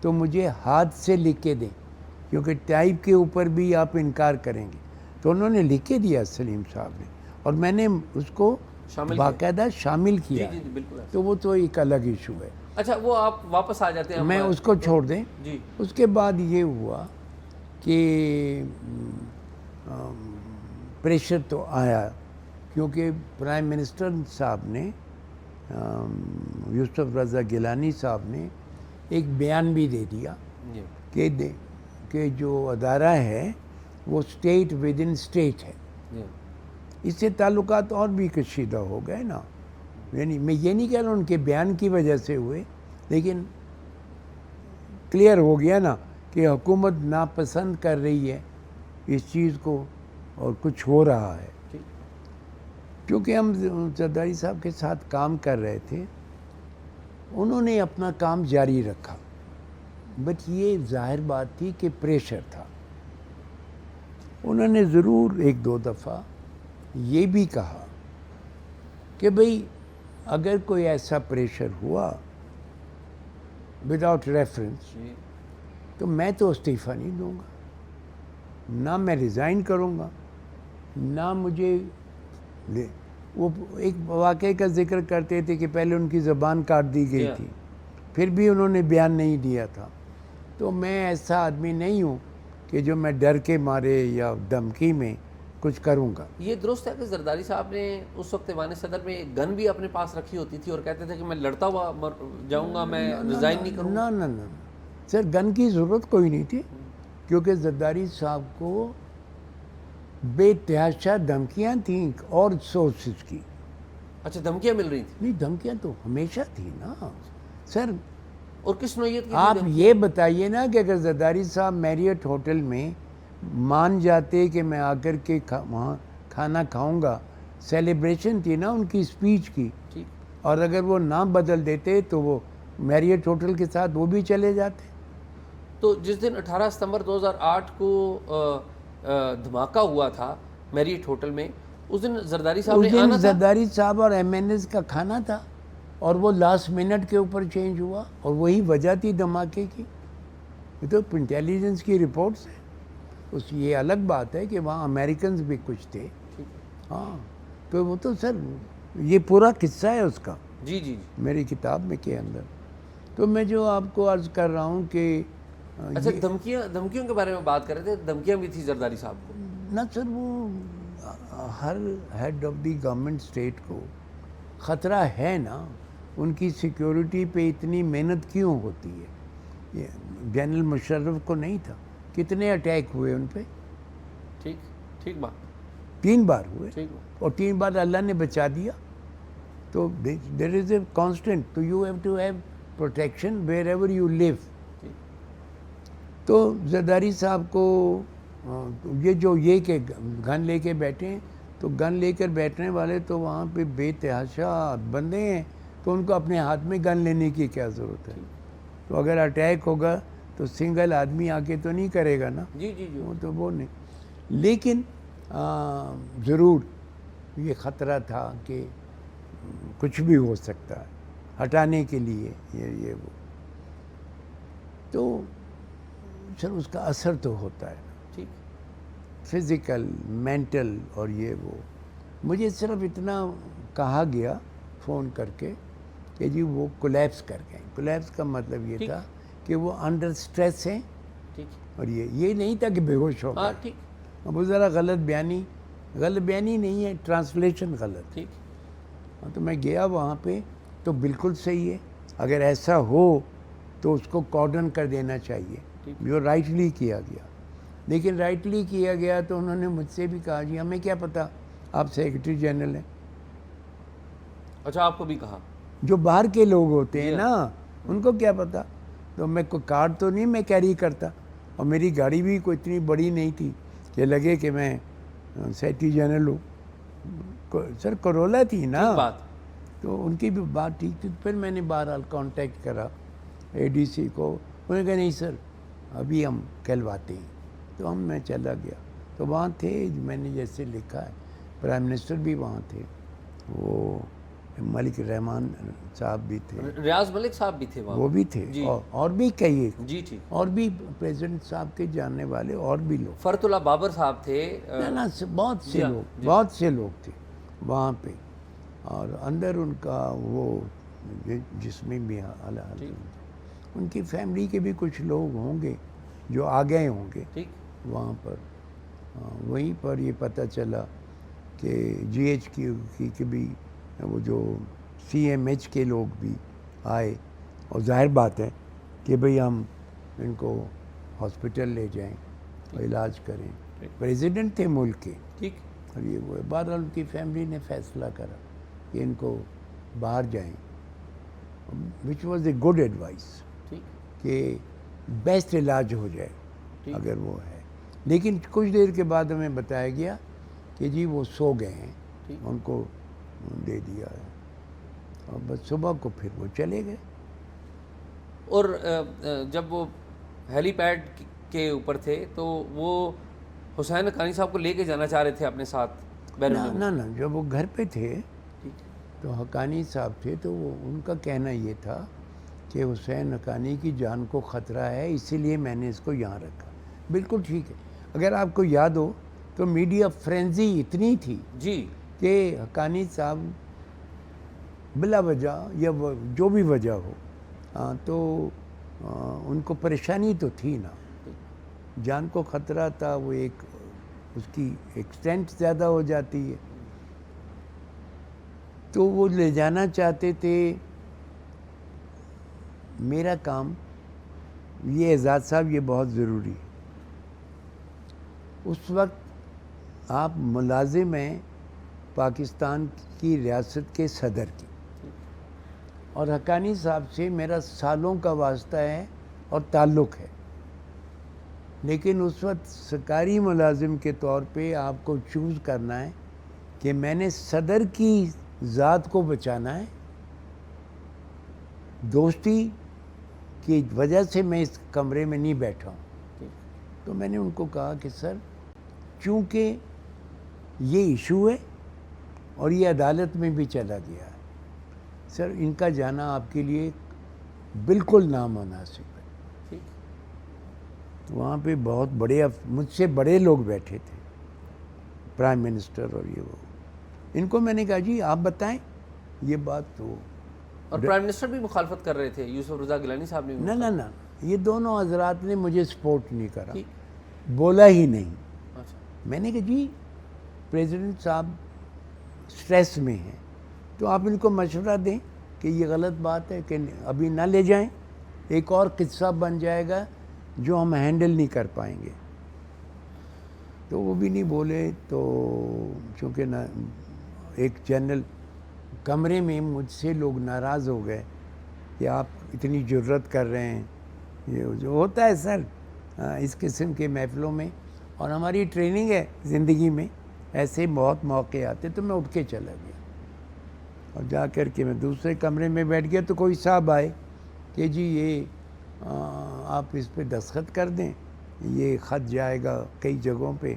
تو مجھے ہاتھ سے لکھ کے دیں، کیونکہ ٹائپ کے اوپر بھی آپ انکار کریں گے. تو انہوں نے لکھ کے دیا سلیم صاحب نے، اور میں نے اس کو باقاعدہ شامل کیا. جی بالکل. تو وہ تو ایک الگ ایشو ہے. اچھا، وہ آپ واپس آ جاتے ہیں. میں اس کو چھوڑ دیں. جی. اس کے بعد یہ ہوا کہ پریشر تو آیا، کیونکہ پرائم منسٹر صاحب نے یوسف رضا گیلانی صاحب نے ایک بیان بھی دے دیا کہ جو ادارہ ہے وہ اسٹیٹ ود ان اسٹیٹ ہے. اس سے تعلقات اور بھی کشیدہ ہو گئے نا. یعنی میں یہ نہیں کہہ رہا ان کے بیان کی وجہ سے ہوئے، لیکن کلیئر ہو گیا نا کہ حکومت ناپسند کر رہی ہے اس چیز کو اور کچھ ہو رہا ہے. کیونکہ ہم زرداری صاحب کے ساتھ کام کر رہے تھے، انہوں نے اپنا کام جاری رکھا، بٹ یہ ظاہر بات تھی کہ پریشر تھا. انہوں نے ضرور ایک دو دفعہ یہ بھی کہا کہ بھئی اگر کوئی ایسا پریشر ہوا وداؤٹ ریفرنس تو میں تو استعفیٰ نہیں دوں گا، نہ میں ریزائن کروں گا، نہ مجھے وہ ایک واقعے کا ذکر کرتے تھے کہ پہلے ان کی زبان کاٹ دی گئی تھی، پھر بھی انہوں نے بیان نہیں دیا تھا. تو میں ایسا آدمی نہیں ہوں کہ جو میں ڈر کے مارے یا دھمکی میں کچھ کروں گا. یہ درست ہے کہ زرداری صاحب نے اس وقت ایوان صدر میں ایک گن بھی اپنے پاس رکھی ہوتی تھی اور کہتے تھے کہ میں لڑتا ہوا جاؤں گا، میں ریزائن نہیں کروں گا؟ نہ سر، گن کی ضرورت کوئی نہیں تھی، کیونکہ زرداری صاحب کو بے تحاشا دھمکیاں تھیں اور سورسز کی. اچھا، دھمکیاں مل رہی تھیں؟ نہیں، دھمکیاں تو ہمیشہ تھیں نا سر. اور کس نوعیت کی؟ آپ یہ بتائیے نا کہ اگر زرداری صاحب میریٹ ہوٹل میں مان جاتے کہ میں آ کر کے وہاں کھانا کھاؤں گا، سیلیبریشن تھی نا ان کی اسپیچ کی، اور اگر وہ نام بدل دیتے تو وہ میریٹ ہوٹل کے ساتھ وہ بھی چلے جاتے. تو جس دن 18 ستمبر 2008 کو دھماکہ ہوا تھا میریٹ ہوٹل میں، اس دن زرداری صاحب نے آنا تھا؟ زرداری صاحب اور ایم این ایس کا کھانا تھا، اور وہ لاسٹ منٹ کے اوپر چینج ہوا، اور وہی وجہ تھی دھماکے کی. یہ تو انٹیلیجنس کی رپورٹس ہیں. یہ الگ بات ہے کہ وہاں امریکنز بھی کچھ تھے. ہاں، تو وہ تو سر یہ پورا قصہ ہے اس کا. جی میری کتاب میں کے اندر. تو میں جو آپ کو عرض کر رہا ہوں کہ اچھا، دھمکیوں کے بارے میں بات کر رہے تھے. دھمکیاں بھی تھی زرداری صاحب کو؟ نہ سر، وہ ہر head of the government state کو خطرہ ہے نا. ان کی سیکیورٹی پہ اتنی محنت کیوں ہوتی ہے؟ جنرل مشرف کو نہیں تھا؟ کتنے اٹیک ہوئے ان پہ؟ ٹھیک بات. 3 بار ہوئے، اور 3 بار اللہ نے بچا دیا. تو دیر از اے کانسٹنٹ، تو you have to have protection wherever you live. تو زرداری صاحب کو یہ کہ گن لے کے بیٹھے ہیں، تو گن لے کر بیٹھنے والے تو وہاں پہ بے تحاشا بندے ہیں، تو ان کو اپنے ہاتھ میں گن لینے کی کیا ضرورت ہے؟ تو اگر اٹیک ہوگا تو سنگل آدمی آ کے تو نہیں کرے گا نا. جی وہ تو وہ نہیں. لیکن ضرور یہ خطرہ تھا کہ کچھ بھی ہو سکتا ہے ہٹانے کے لیے یہ وہ. تو سر اس کا اثر تو ہوتا ہے فزیکل، مینٹل اور یہ وہ. مجھے صرف اتنا کہا گیا فون کر کے کہ جی وہ کولیپس کر گئے. کولیپس کا مطلب یہ تھا کہ وہ انڈر سٹریس ہیں، اور یہ نہیں تھا کہ بے ہوش ہو گئے. وہ ذرا غلط بیانی نہیں ہے، ٹرانسلیشن غلط. تو میں گیا وہاں پہ تو بالکل صحیح ہے. اگر ایسا ہو تو اس کو کارڈن کر دینا چاہیے، جو رائٹلی کیا گیا. لیکن رائٹلی کیا گیا تو انہوں نے مجھ سے بھی کہا جی ہمیں کیا پتہ آپ سیکرٹری جنرل ہیں. اچھا، آپ کو بھی کہا؟ جو باہر کے لوگ ہوتے ہیں نا ان کو کیا پتہ. تو میں کوئی کارڈ تو نہیں میں کیری کرتا، اور میری گاڑی بھی کوئی اتنی بڑی نہیں تھی کہ لگے کہ میں سیکرٹری جنرل ہوں. سر کرولا تھی نا، تو ان کی بھی بات ٹھیک تھی. پھر میں نے بہرحال کانٹیکٹ کرا اے ڈی سی کو. انہوں نے کہا نہیں سر ابھی ہم کہلواتے ہیں. تو میں چلا گیا. تو وہاں تھے میں نے جیسے لکھا ہے پرائم منسٹر بھی وہاں تھے، وہ ملک رحمان صاحب بھی تھے، ریاض ملک صاحب بھی تھے وہاں، وہ بھی تھے، اور بھی کئی اور بھی پریزیڈنٹ صاحب کے جاننے والے اور بھی لوگ. فرت اللہ بابر صاحب تھے. بہت سے لوگ تھے وہاں پہ. اور اندر ان کا وہ جس میں بھی ان کی فیملی کے بھی کچھ لوگ ہوں گے جو آ گئے ہوں گے وہاں پر. وہیں پر یہ پتہ چلا کہ جی ایچ کی بھی وہ جو سی ایم ایچ کے لوگ بھی آئے. اور ظاہر بات ہے کہ بھئی ہم ان کو ہاسپٹل لے جائیں اور علاج کریں. پریزیڈنٹ تھے ملک کے، اور یہ وہ بہرحال ان کی فیملی نے فیصلہ کرا کہ ان کو باہر جائیں، which was a good advice کہ بیسٹ علاج ہو جائے اگر وہ ہے. لیکن کچھ دیر کے بعد ہمیں بتایا گیا کہ جی وہ سو گئے ہیں، ان کو دے دیا ہے. اور بس صبح کو پھر وہ چلے گئے. اور جب وہ ہیلی پیڈ کے اوپر تھے تو وہ حسین حقانی صاحب کو لے کے جانا چاہ رہے تھے اپنے ساتھ بیرون؟ نہ جب وہ گھر پہ تھے تو حقانی صاحب تھے، تو ان کا کہنا یہ تھا کہ حسین حقانی کی جان کو خطرہ ہے، اسی لیے میں نے اس کو یہاں رکھا. بالکل ٹھیک ہے. اگر آپ کو یاد ہو تو میڈیا فرینزی اتنی تھی کہ حقانی صاحب بلا وجہ یا جو بھی وجہ ہو تو ان کو پریشانی تو تھی نا، جان کو خطرہ تھا. وہ ایک اس کی ایکسٹینٹ زیادہ ہو جاتی ہے، تو وہ لے جانا چاہتے تھے. میرا کام یہ اعزاز صاحب یہ بہت ضروری ہے. اس وقت آپ ملازم ہیں پاکستان کی ریاست کے صدر کی، اور حقانی صاحب سے میرا سالوں کا واسطہ ہے اور تعلق ہے. لیکن اس وقت سرکاری ملازم کے طور پہ آپ کو چوز کرنا ہے کہ میں نے صدر کی ذات کو بچانا ہے. دوستی کی وجہ سے میں اس کمرے میں نہیں بیٹھا ہوں. تو میں نے ان کو کہا کہ سر چونکہ یہ ایشو ہے اور یہ عدالت میں بھی چلا گیا ہے، سر ان کا جانا آپ کے لیے بالکل نامناسب ہے. وہاں پہ بہت بڑے مجھ سے بڑے لوگ بیٹھے تھے، پرائم منسٹر اور یہ وہ. ان کو میں نے کہا جی آپ بتائیں یہ بات. تو اور پرائم منسٹر بھی مخالفت کر رہے تھے، یوسف رضا گیلانی صاحب نے بھی. نہ یہ دونوں حضرات نے مجھے سپورٹ نہیں کرا، بولا ہی نہیں. میں نے کہا جی پریزیڈنٹ صاحب سٹریس میں ہیں، تو آپ ان کو مشورہ دیں کہ یہ غلط بات ہے کہ ابھی نہ لے جائیں، ایک اور قصہ بن جائے گا جو ہم ہینڈل نہیں کر پائیں گے. تو وہ بھی نہیں بولے. تو چونکہ ایک جنرل کمرے میں مجھ سے لوگ ناراض ہو گئے کہ آپ اتنی جرت کر رہے ہیں. یہ جو ہوتا ہے سر اس قسم کے محفلوں میں, اور ہماری ٹریننگ ہے زندگی میں, ایسے بہت موقع آتے. تو میں اٹھ کے چلا گیا اور جا کر کے میں دوسرے کمرے میں بیٹھ گیا. تو کوئی صاحب آئے کہ جی یہ آپ اس پہ دستخط کر دیں, یہ خط جائے گا کئی جگہوں پہ,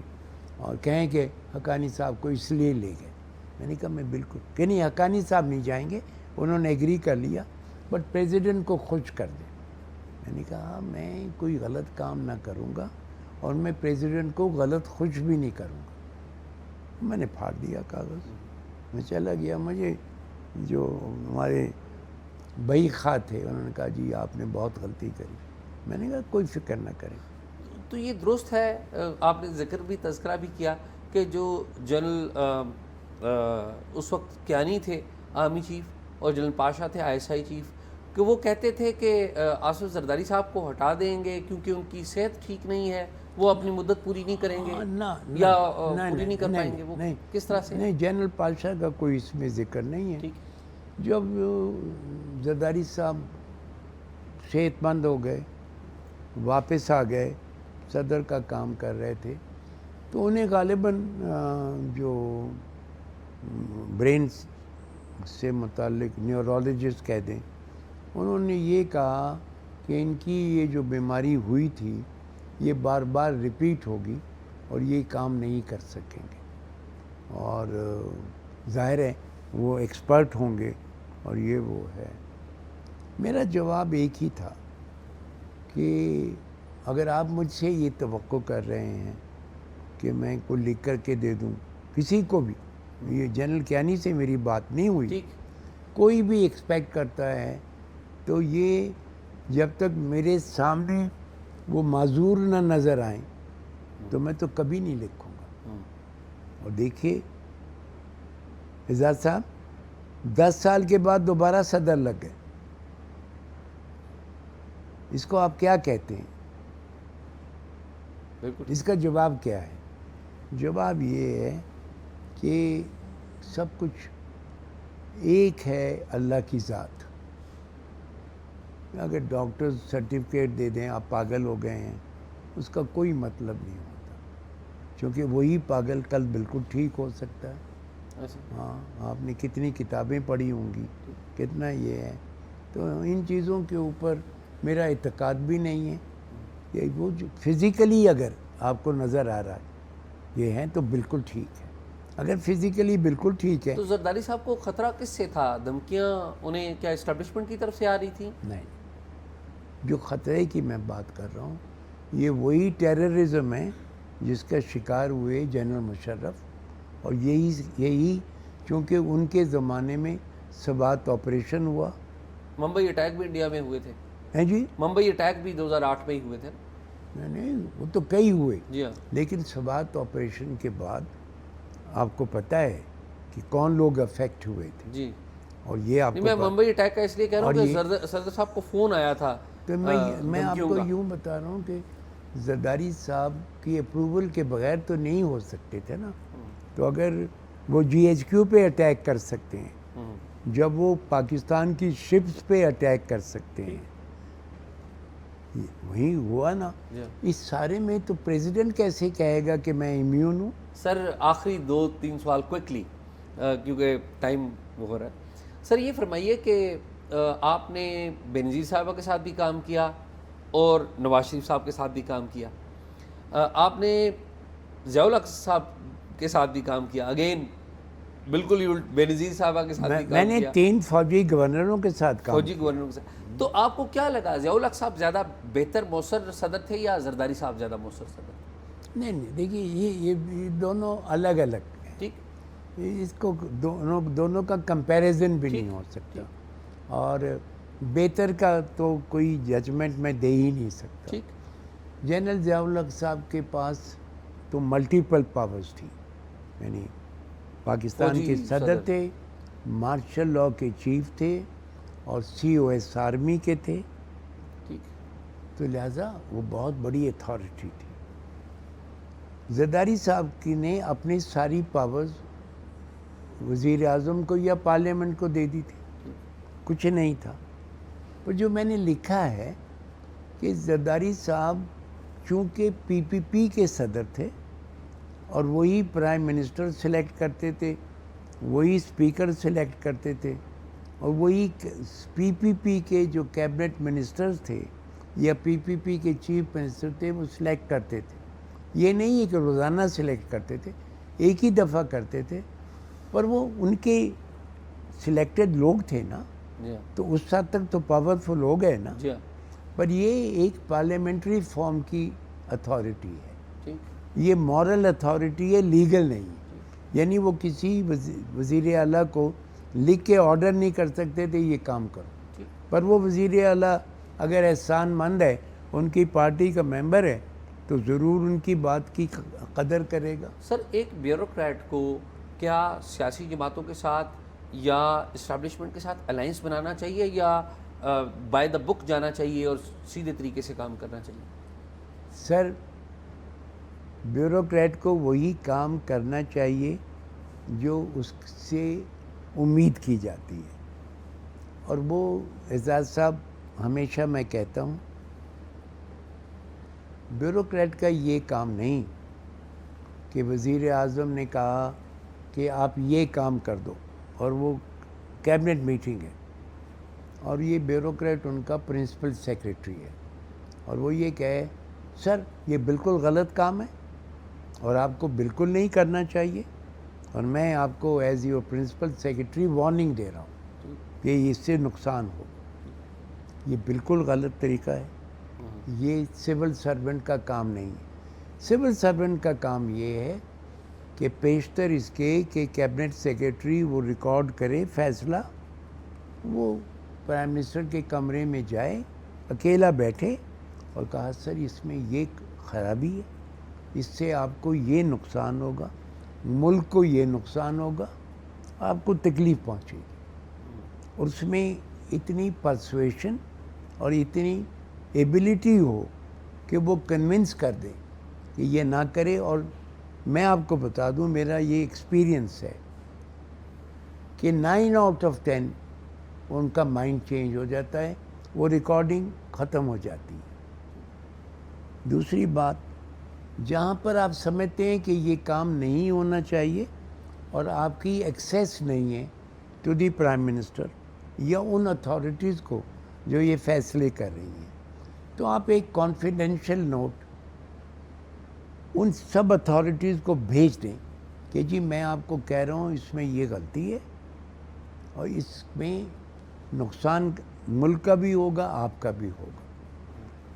اور کہیں کہ حقانی صاحب کو اس لیے لے گئے. میں نے کہا میں بالکل کہ نہیں, حقانی صاحب نہیں جائیں گے, انہوں نے ایگری کر لیا, بٹ پریزیڈنٹ کو خوش کر دیں. میں نے کہا میں کوئی غلط کام نہ کروں گا, اور میں پریزیڈنٹ کو غلط خوش بھی نہیں کروں گا. میں نے پھاڑ دیا کاغذ, میں چلا گیا. مجھے جو ہمارے بھائی خواہ تھے انہوں نے کہا جی آپ نے بہت غلطی کری. میں نے کہا کوئی فکر نہ کریں. تو یہ درست ہے, آپ نے ذکر بھی تذکرہ بھی کیا کہ جو جنرل اس وقت کیانی تھے آرمی چیف, اور جنرل پاشا تھے ISI چیف, کہ وہ کہتے تھے کہ آصف زرداری صاحب کو ہٹا دیں گے کیونکہ ان کی صحت ٹھیک نہیں ہے, وہ اپنی مدت پوری نہیں کریں گے یا پوری نہیں کر پائیں گے. وہ کس طرح سے؟ نہیں, جنرل پاشا کا کوئی اس میں ذکر نہیں ہے. جب زرداری صاحب صحت مند ہو گئے, واپس آ گئے, صدر کا کام کر رہے تھے, تو انہیں غالباً جو برین سے متعلق نیورولوجسٹ کہہ دیں, انہوں نے یہ کہا کہ ان کی یہ جو بیماری ہوئی تھی یہ بار بار ریپیٹ ہوگی اور یہ کام نہیں کر سکیں گے. اور ظاہر ہے وہ ایکسپرٹ ہوں گے, اور یہ وہ ہے. میرا جواب ایک ہی تھا کہ اگر آپ مجھ سے یہ توقع کر رہے ہیں کہ میں کو لکھ کر کے دے دوں کسی کو بھی, یہ جنرل کیانی سے میری بات نہیں ہوئی, کوئی بھی ایکسپیکٹ کرتا ہے, تو یہ جب تک میرے سامنے وہ معذور نہ نظر آئیں تو میں تو کبھی نہیں لکھوں گا. اور دیکھیے اعجاز صاحب 10 سال کے بعد دوبارہ صدر لگ گئے. اس کو آپ کیا کہتے ہیں؟ اس کا جواب کیا ہے؟ جواب یہ ہے کہ سب کچھ ایک ہے اللہ کی ذات. اگر ڈاکٹر سرٹیفکیٹ دے دیں آپ پاگل ہو گئے ہیں, اس کا کوئی مطلب نہیں ہوتا, کیونکہ وہی پاگل کل بالکل ٹھیک ہو سکتا ہے. ہاں, آپ نے کتنی کتابیں پڑھی ہوں گی, کتنا یہ ہے. تو ان چیزوں کے اوپر میرا اعتقاد بھی نہیں ہے. کہ وہ جو فزیکلی اگر آپ کو نظر آ رہا ہے یہ ہے تو بالکل ٹھیک ہے. اگر فزیکلی بالکل ٹھیک ہے. تو زرداری صاحب کو خطرہ کس سے تھا؟ دھمکیاں انہیں کیا اسٹیبلشمنٹ کی طرف سے آ رہی تھیں؟ نہیں, جو خطرے کی میں بات کر رہا ہوں یہ وہی ٹیررزم ہے جس کا شکار ہوئے جنرل مشرف, اور یہی چونکہ ان کے زمانے میں سبات آپریشن ہوا. ممبئی اٹیک بھی انڈیا میں ہوئے تھے. ہیں جی, ممبئی اٹیک بھی 2008 میں ہی ہوئے تھے. نہیں, وہ تو کئی ہوئے, جی ہاں, لیکن سبات آپریشن کے بعد آپ کو پتہ ہے کہ کون لوگ افیکٹ ہوئے تھے. جی, اور یہ آپ میں ممبئی اٹیک کا اس لیے کہہ رہا ہوں کہ صدر صاحب کو فون آیا تھا. تو میں آپ کو یوں بتا رہا ہوں کہ زرداری صاحب کی اپروول کے بغیر تو نہیں ہو سکتے تھے نا. تو اگر وہ GHQ پہ اٹیک کر سکتے ہیں, جب وہ پاکستان کی شپس پہ اٹیک کر سکتے ہیں, وہی ہوا نا. اس سارے میں تو پریزیڈنٹ کیسے کہے گا کہ میں امیون ہوں؟ سر آخری 2-3 سوال کوئکلی, کیونکہ ٹائم وہ ہو رہا ہے. سر یہ فرمائیے کہ آپ نے بینظیر صاحبہ کے ساتھ بھی کام کیا اور نواز شریف صاحب کے ساتھ بھی کام کیا, آپ نے ضیاء الحق صاحب کے ساتھ بھی کام کیا, اگین بالکل ہی بینظیر صاحبہ کے ساتھ بھی کام کیا. میں نے 3 فوجی گورنروں کے ساتھ کام فوجی گورنروں کے ساتھ. تو آپ کو کیا لگا, ضیاء الحق صاحب زیادہ بہتر مؤثر صدر تھے یا زرداری صاحب زیادہ مؤثر صدر؟ نہیں, دیکھیے یہ دونوں الگ الگ ہیں. ٹھیک, اس کو دونوں کا کمپیریزن بھی نہیں ہو سکتا, اور بہتر کا تو کوئی ججمنٹ میں دے ہی نہیں سکتا. ٹھیک, جنرل ضیاء الحق صاحب کے پاس تو ملٹیپل پاورز تھی, یعنی پاکستان کے صدر تھے, مارشل لاء کے چیف تھے, اور COS آرمی کے تھے. ٹھیک, تو لہٰذا وہ بہت بڑی اتھارٹی تھی. زرداری صاحب کی نے اپنی ساری پاورز وزیر اعظم کو یا پارلیمنٹ کو دے دی تھی، کچھ نہیں تھا۔ پر جو میں نے لکھا ہے کہ زرداری صاحب چونکہ پی پی پی کے صدر تھے اور وہی پرائم منسٹر سلیکٹ کرتے تھے، وہی اسپیکر سلیکٹ کرتے تھے، اور وہی پی پی پی کے جو کیبنٹ منسٹرز تھے یا پی پی پی کے چیف منسٹر تھے وہ سلیکٹ کرتے تھے۔ یہ نہیں ہے کہ روزانہ سلیکٹ کرتے تھے، ایک ہی دفعہ کرتے تھے، پر وہ ان کے سلیکٹڈ لوگ تھے نا، تو اس حد تک تو پاورفل ہو گئے نا۔ پر یہ ایک پارلیمنٹری فارم کی اتھارٹی ہے، یہ مورل اتھارٹی ہے، لیگل نہیں ہے۔ یعنی وہ کسی وزیر اعلیٰ کو لکھ کے آرڈر نہیں کر سکتے تھے یہ کام کرو، پر وہ وزیر اعلیٰ اگر احسان مند ہے، ان کی پارٹی کا ممبر ہے، تو ضرور ان کی بات کی قدر کرے گا۔ سر، ایک بیوروکریٹ کو کیا سیاسی جماعتوں کے ساتھ یا اسٹیبلشمنٹ کے ساتھ الائنس بنانا چاہیے یا بائی دا بک جانا چاہیے اور سیدھے طریقے سے کام کرنا چاہیے؟ سر، بیوروکریٹ کو وہی کام کرنا چاہیے جو اس سے امید کی جاتی ہے، اور وہ اعزاز صاحب ہمیشہ میں کہتا ہوں بیوروکریٹ کا یہ کام نہیں کہ وزیر اعظم نے کہا کہ آپ یہ کام کر دو اور وہ کیبنٹ میٹنگ ہے اور یہ بیوروکریٹ ان کا پرنسپل سیکریٹری ہے اور وہ یہ کہے سر یہ بالکل غلط کام ہے اور آپ کو بالکل نہیں کرنا چاہیے، اور میں آپ کو as your principal secretary warning دے رہا ہوں کہ اس سے نقصان ہو۔ یہ بالکل غلط طریقہ ہے، یہ سول سرونٹ کا کام نہیں ہے۔ سول سرونٹ کا کام یہ ہے کہ پیشتر اس کے کہ کیبنٹ سیکریٹری وہ ریکارڈ کرے فیصلہ، وہ پرائم منسٹر کے کمرے میں جائے، اکیلا بیٹھے اور کہا سر اس میں یہ خرابی ہے، اس سے آپ کو یہ نقصان ہوگا، ملک کو یہ نقصان ہوگا، آپ کو تکلیف پہنچے گی، اور اس میں اتنی پرسویشن اور اتنی ایبلٹی ہو کہ وہ کنونس کر دے کہ یہ نہ کرے۔ اور میں آپ کو بتا دوں میرا یہ ایکسپیرینس ہے کہ 9 آؤٹ آف 10 ان کا مائنڈ چینج ہو جاتا ہے، وہ ریکارڈنگ ختم ہو جاتی ہے۔ دوسری بات، جہاں پر آپ سمجھتے ہیں کہ یہ کام نہیں ہونا چاہیے اور آپ کی ایکسیس نہیں ہے ٹو دی پرائم منسٹر یا ان اتھارٹیز کو جو یہ فیصلے کر رہی ہیں، تو آپ ایک کانفیڈینشیل نوٹ ان سب اتھارٹیز کو بھیج دیں کہ جی میں آپ کو کہہ رہا ہوں اس میں یہ غلطی ہے اور اس میں نقصان ملک کا بھی ہوگا آپ کا بھی ہوگا،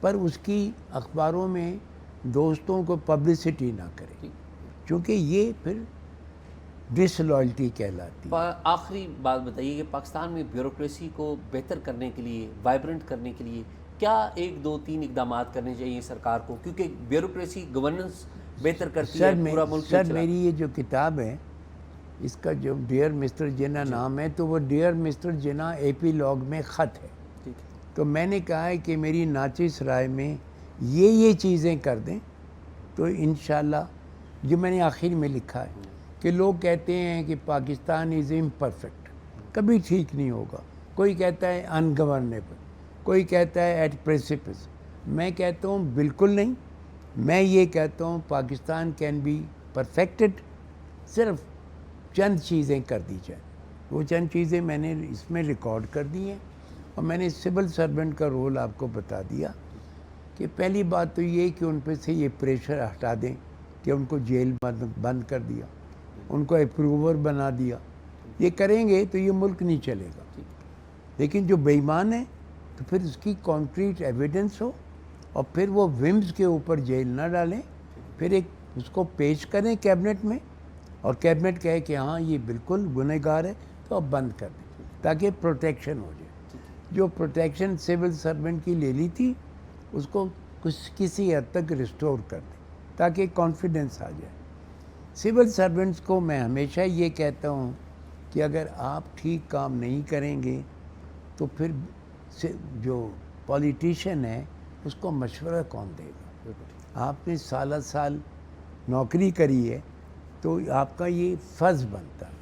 پر اس کی اخباروں میں دوستوں کو پبلسٹی نہ کرے کیونکہ یہ پھر ڈس لائلٹی کہلاتی ہے۔ آخری بات بتائیے کہ پاکستان میں بیوروکریسی کو بہتر کرنے کے لیے، وائبرنٹ کرنے کے لیے کیا 1 2 3 اقدامات کرنے چاہیے سرکار کو، کیونکہ بیوروکریسی گورننس بہتر کرتی ہے پورا ملک۔ سر میری یہ جو کتاب ہے اس کا جو ڈیئر مسٹر جناح نام ہے، تو وہ ڈیئر مسٹر جناح ایپیلاگ میں خط ہے، تو میں نے کہا ہے کہ میری ناچز رائے میں یہ چیزیں کر دیں تو انشاءاللہ، جو میں نے آخر میں لکھا ہے کہ لوگ کہتے ہیں کہ پاکستان از امپرفیکٹ، کبھی ٹھیک نہیں ہوگا، کوئی کہتا ہے ان گورنیبل، کوئی کہتا ہے ایٹ پریسیپس، میں کہتا ہوں بالکل نہیں، میں یہ کہتا ہوں پاکستان کین بی پرفیکٹڈ، صرف چند چیزیں کر دی جائیں۔ وہ چند چیزیں میں نے اس میں ریکارڈ کر دی ہیں، اور میں نے سول سرونٹ کا رول آپ کو بتا دیا کہ پہلی بات تو یہ کہ ان پہ سے یہ پریشر ہٹا دیں کہ ان کو جیل بند کر دیا، ان کو اپروور بنا دیا، یہ کریں گے تو یہ ملک نہیں چلے گا۔ لیکن جو بے ایمان ہے تو پھر اس کی کانکریٹ ایویڈنس ہو، اور پھر وہ ومز کے اوپر جیل نہ ڈالیں، پھر ایک اس کو پیش کریں کیبنٹ میں، اور کیبنٹ کہے کہ ہاں یہ بالکل گنہگار ہے تو اب بند کر دیں تاکہ پروٹیکشن ہو جائے۔ جو پروٹیکشن سول سرونٹ کی لے لی تھی اس کو کسی حد تک ریسٹور کر دیں تاکہ کانفیڈنس آ جائے۔ سول سرونٹس کو میں ہمیشہ یہ کہتا ہوں کہ اگر آپ ٹھیک کام نہیں کریں گے تو پھر جو پولیٹیشین ہے اس کو مشورہ کون دے گا؟ آپ نے سالہ سال نوکری کری ہے تو آپ کا یہ فرض بنتا ہے۔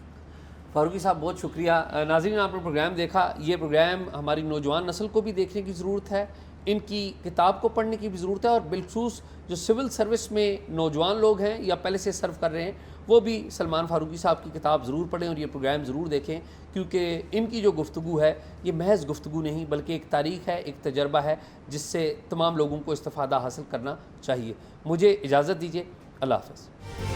فاروقی صاحب بہت شکریہ. ناظرین آپ نے پروگرام دیکھا. یہ پروگرام ہماری نوجوان نسل کو بھی دیکھنے کی ضرورت ہے, ان کی کتاب کو پڑھنے کی بھی ضرورت ہے, اور بالخصوص جو سول سروس میں نوجوان لوگ ہیں یا پہلے سے سرو کر رہے ہیں وہ بھی سلمان فاروقی صاحب کی کتاب ضرور پڑھیں اور یہ پروگرام ضرور دیکھیں, کیونکہ ان کی جو گفتگو ہے یہ محض گفتگو نہیں بلکہ ایک تاریخ ہے, ایک تجربہ ہے جس سے تمام لوگوں کو استفادہ حاصل کرنا چاہیے. مجھے اجازت دیجیے. اللہ حافظ.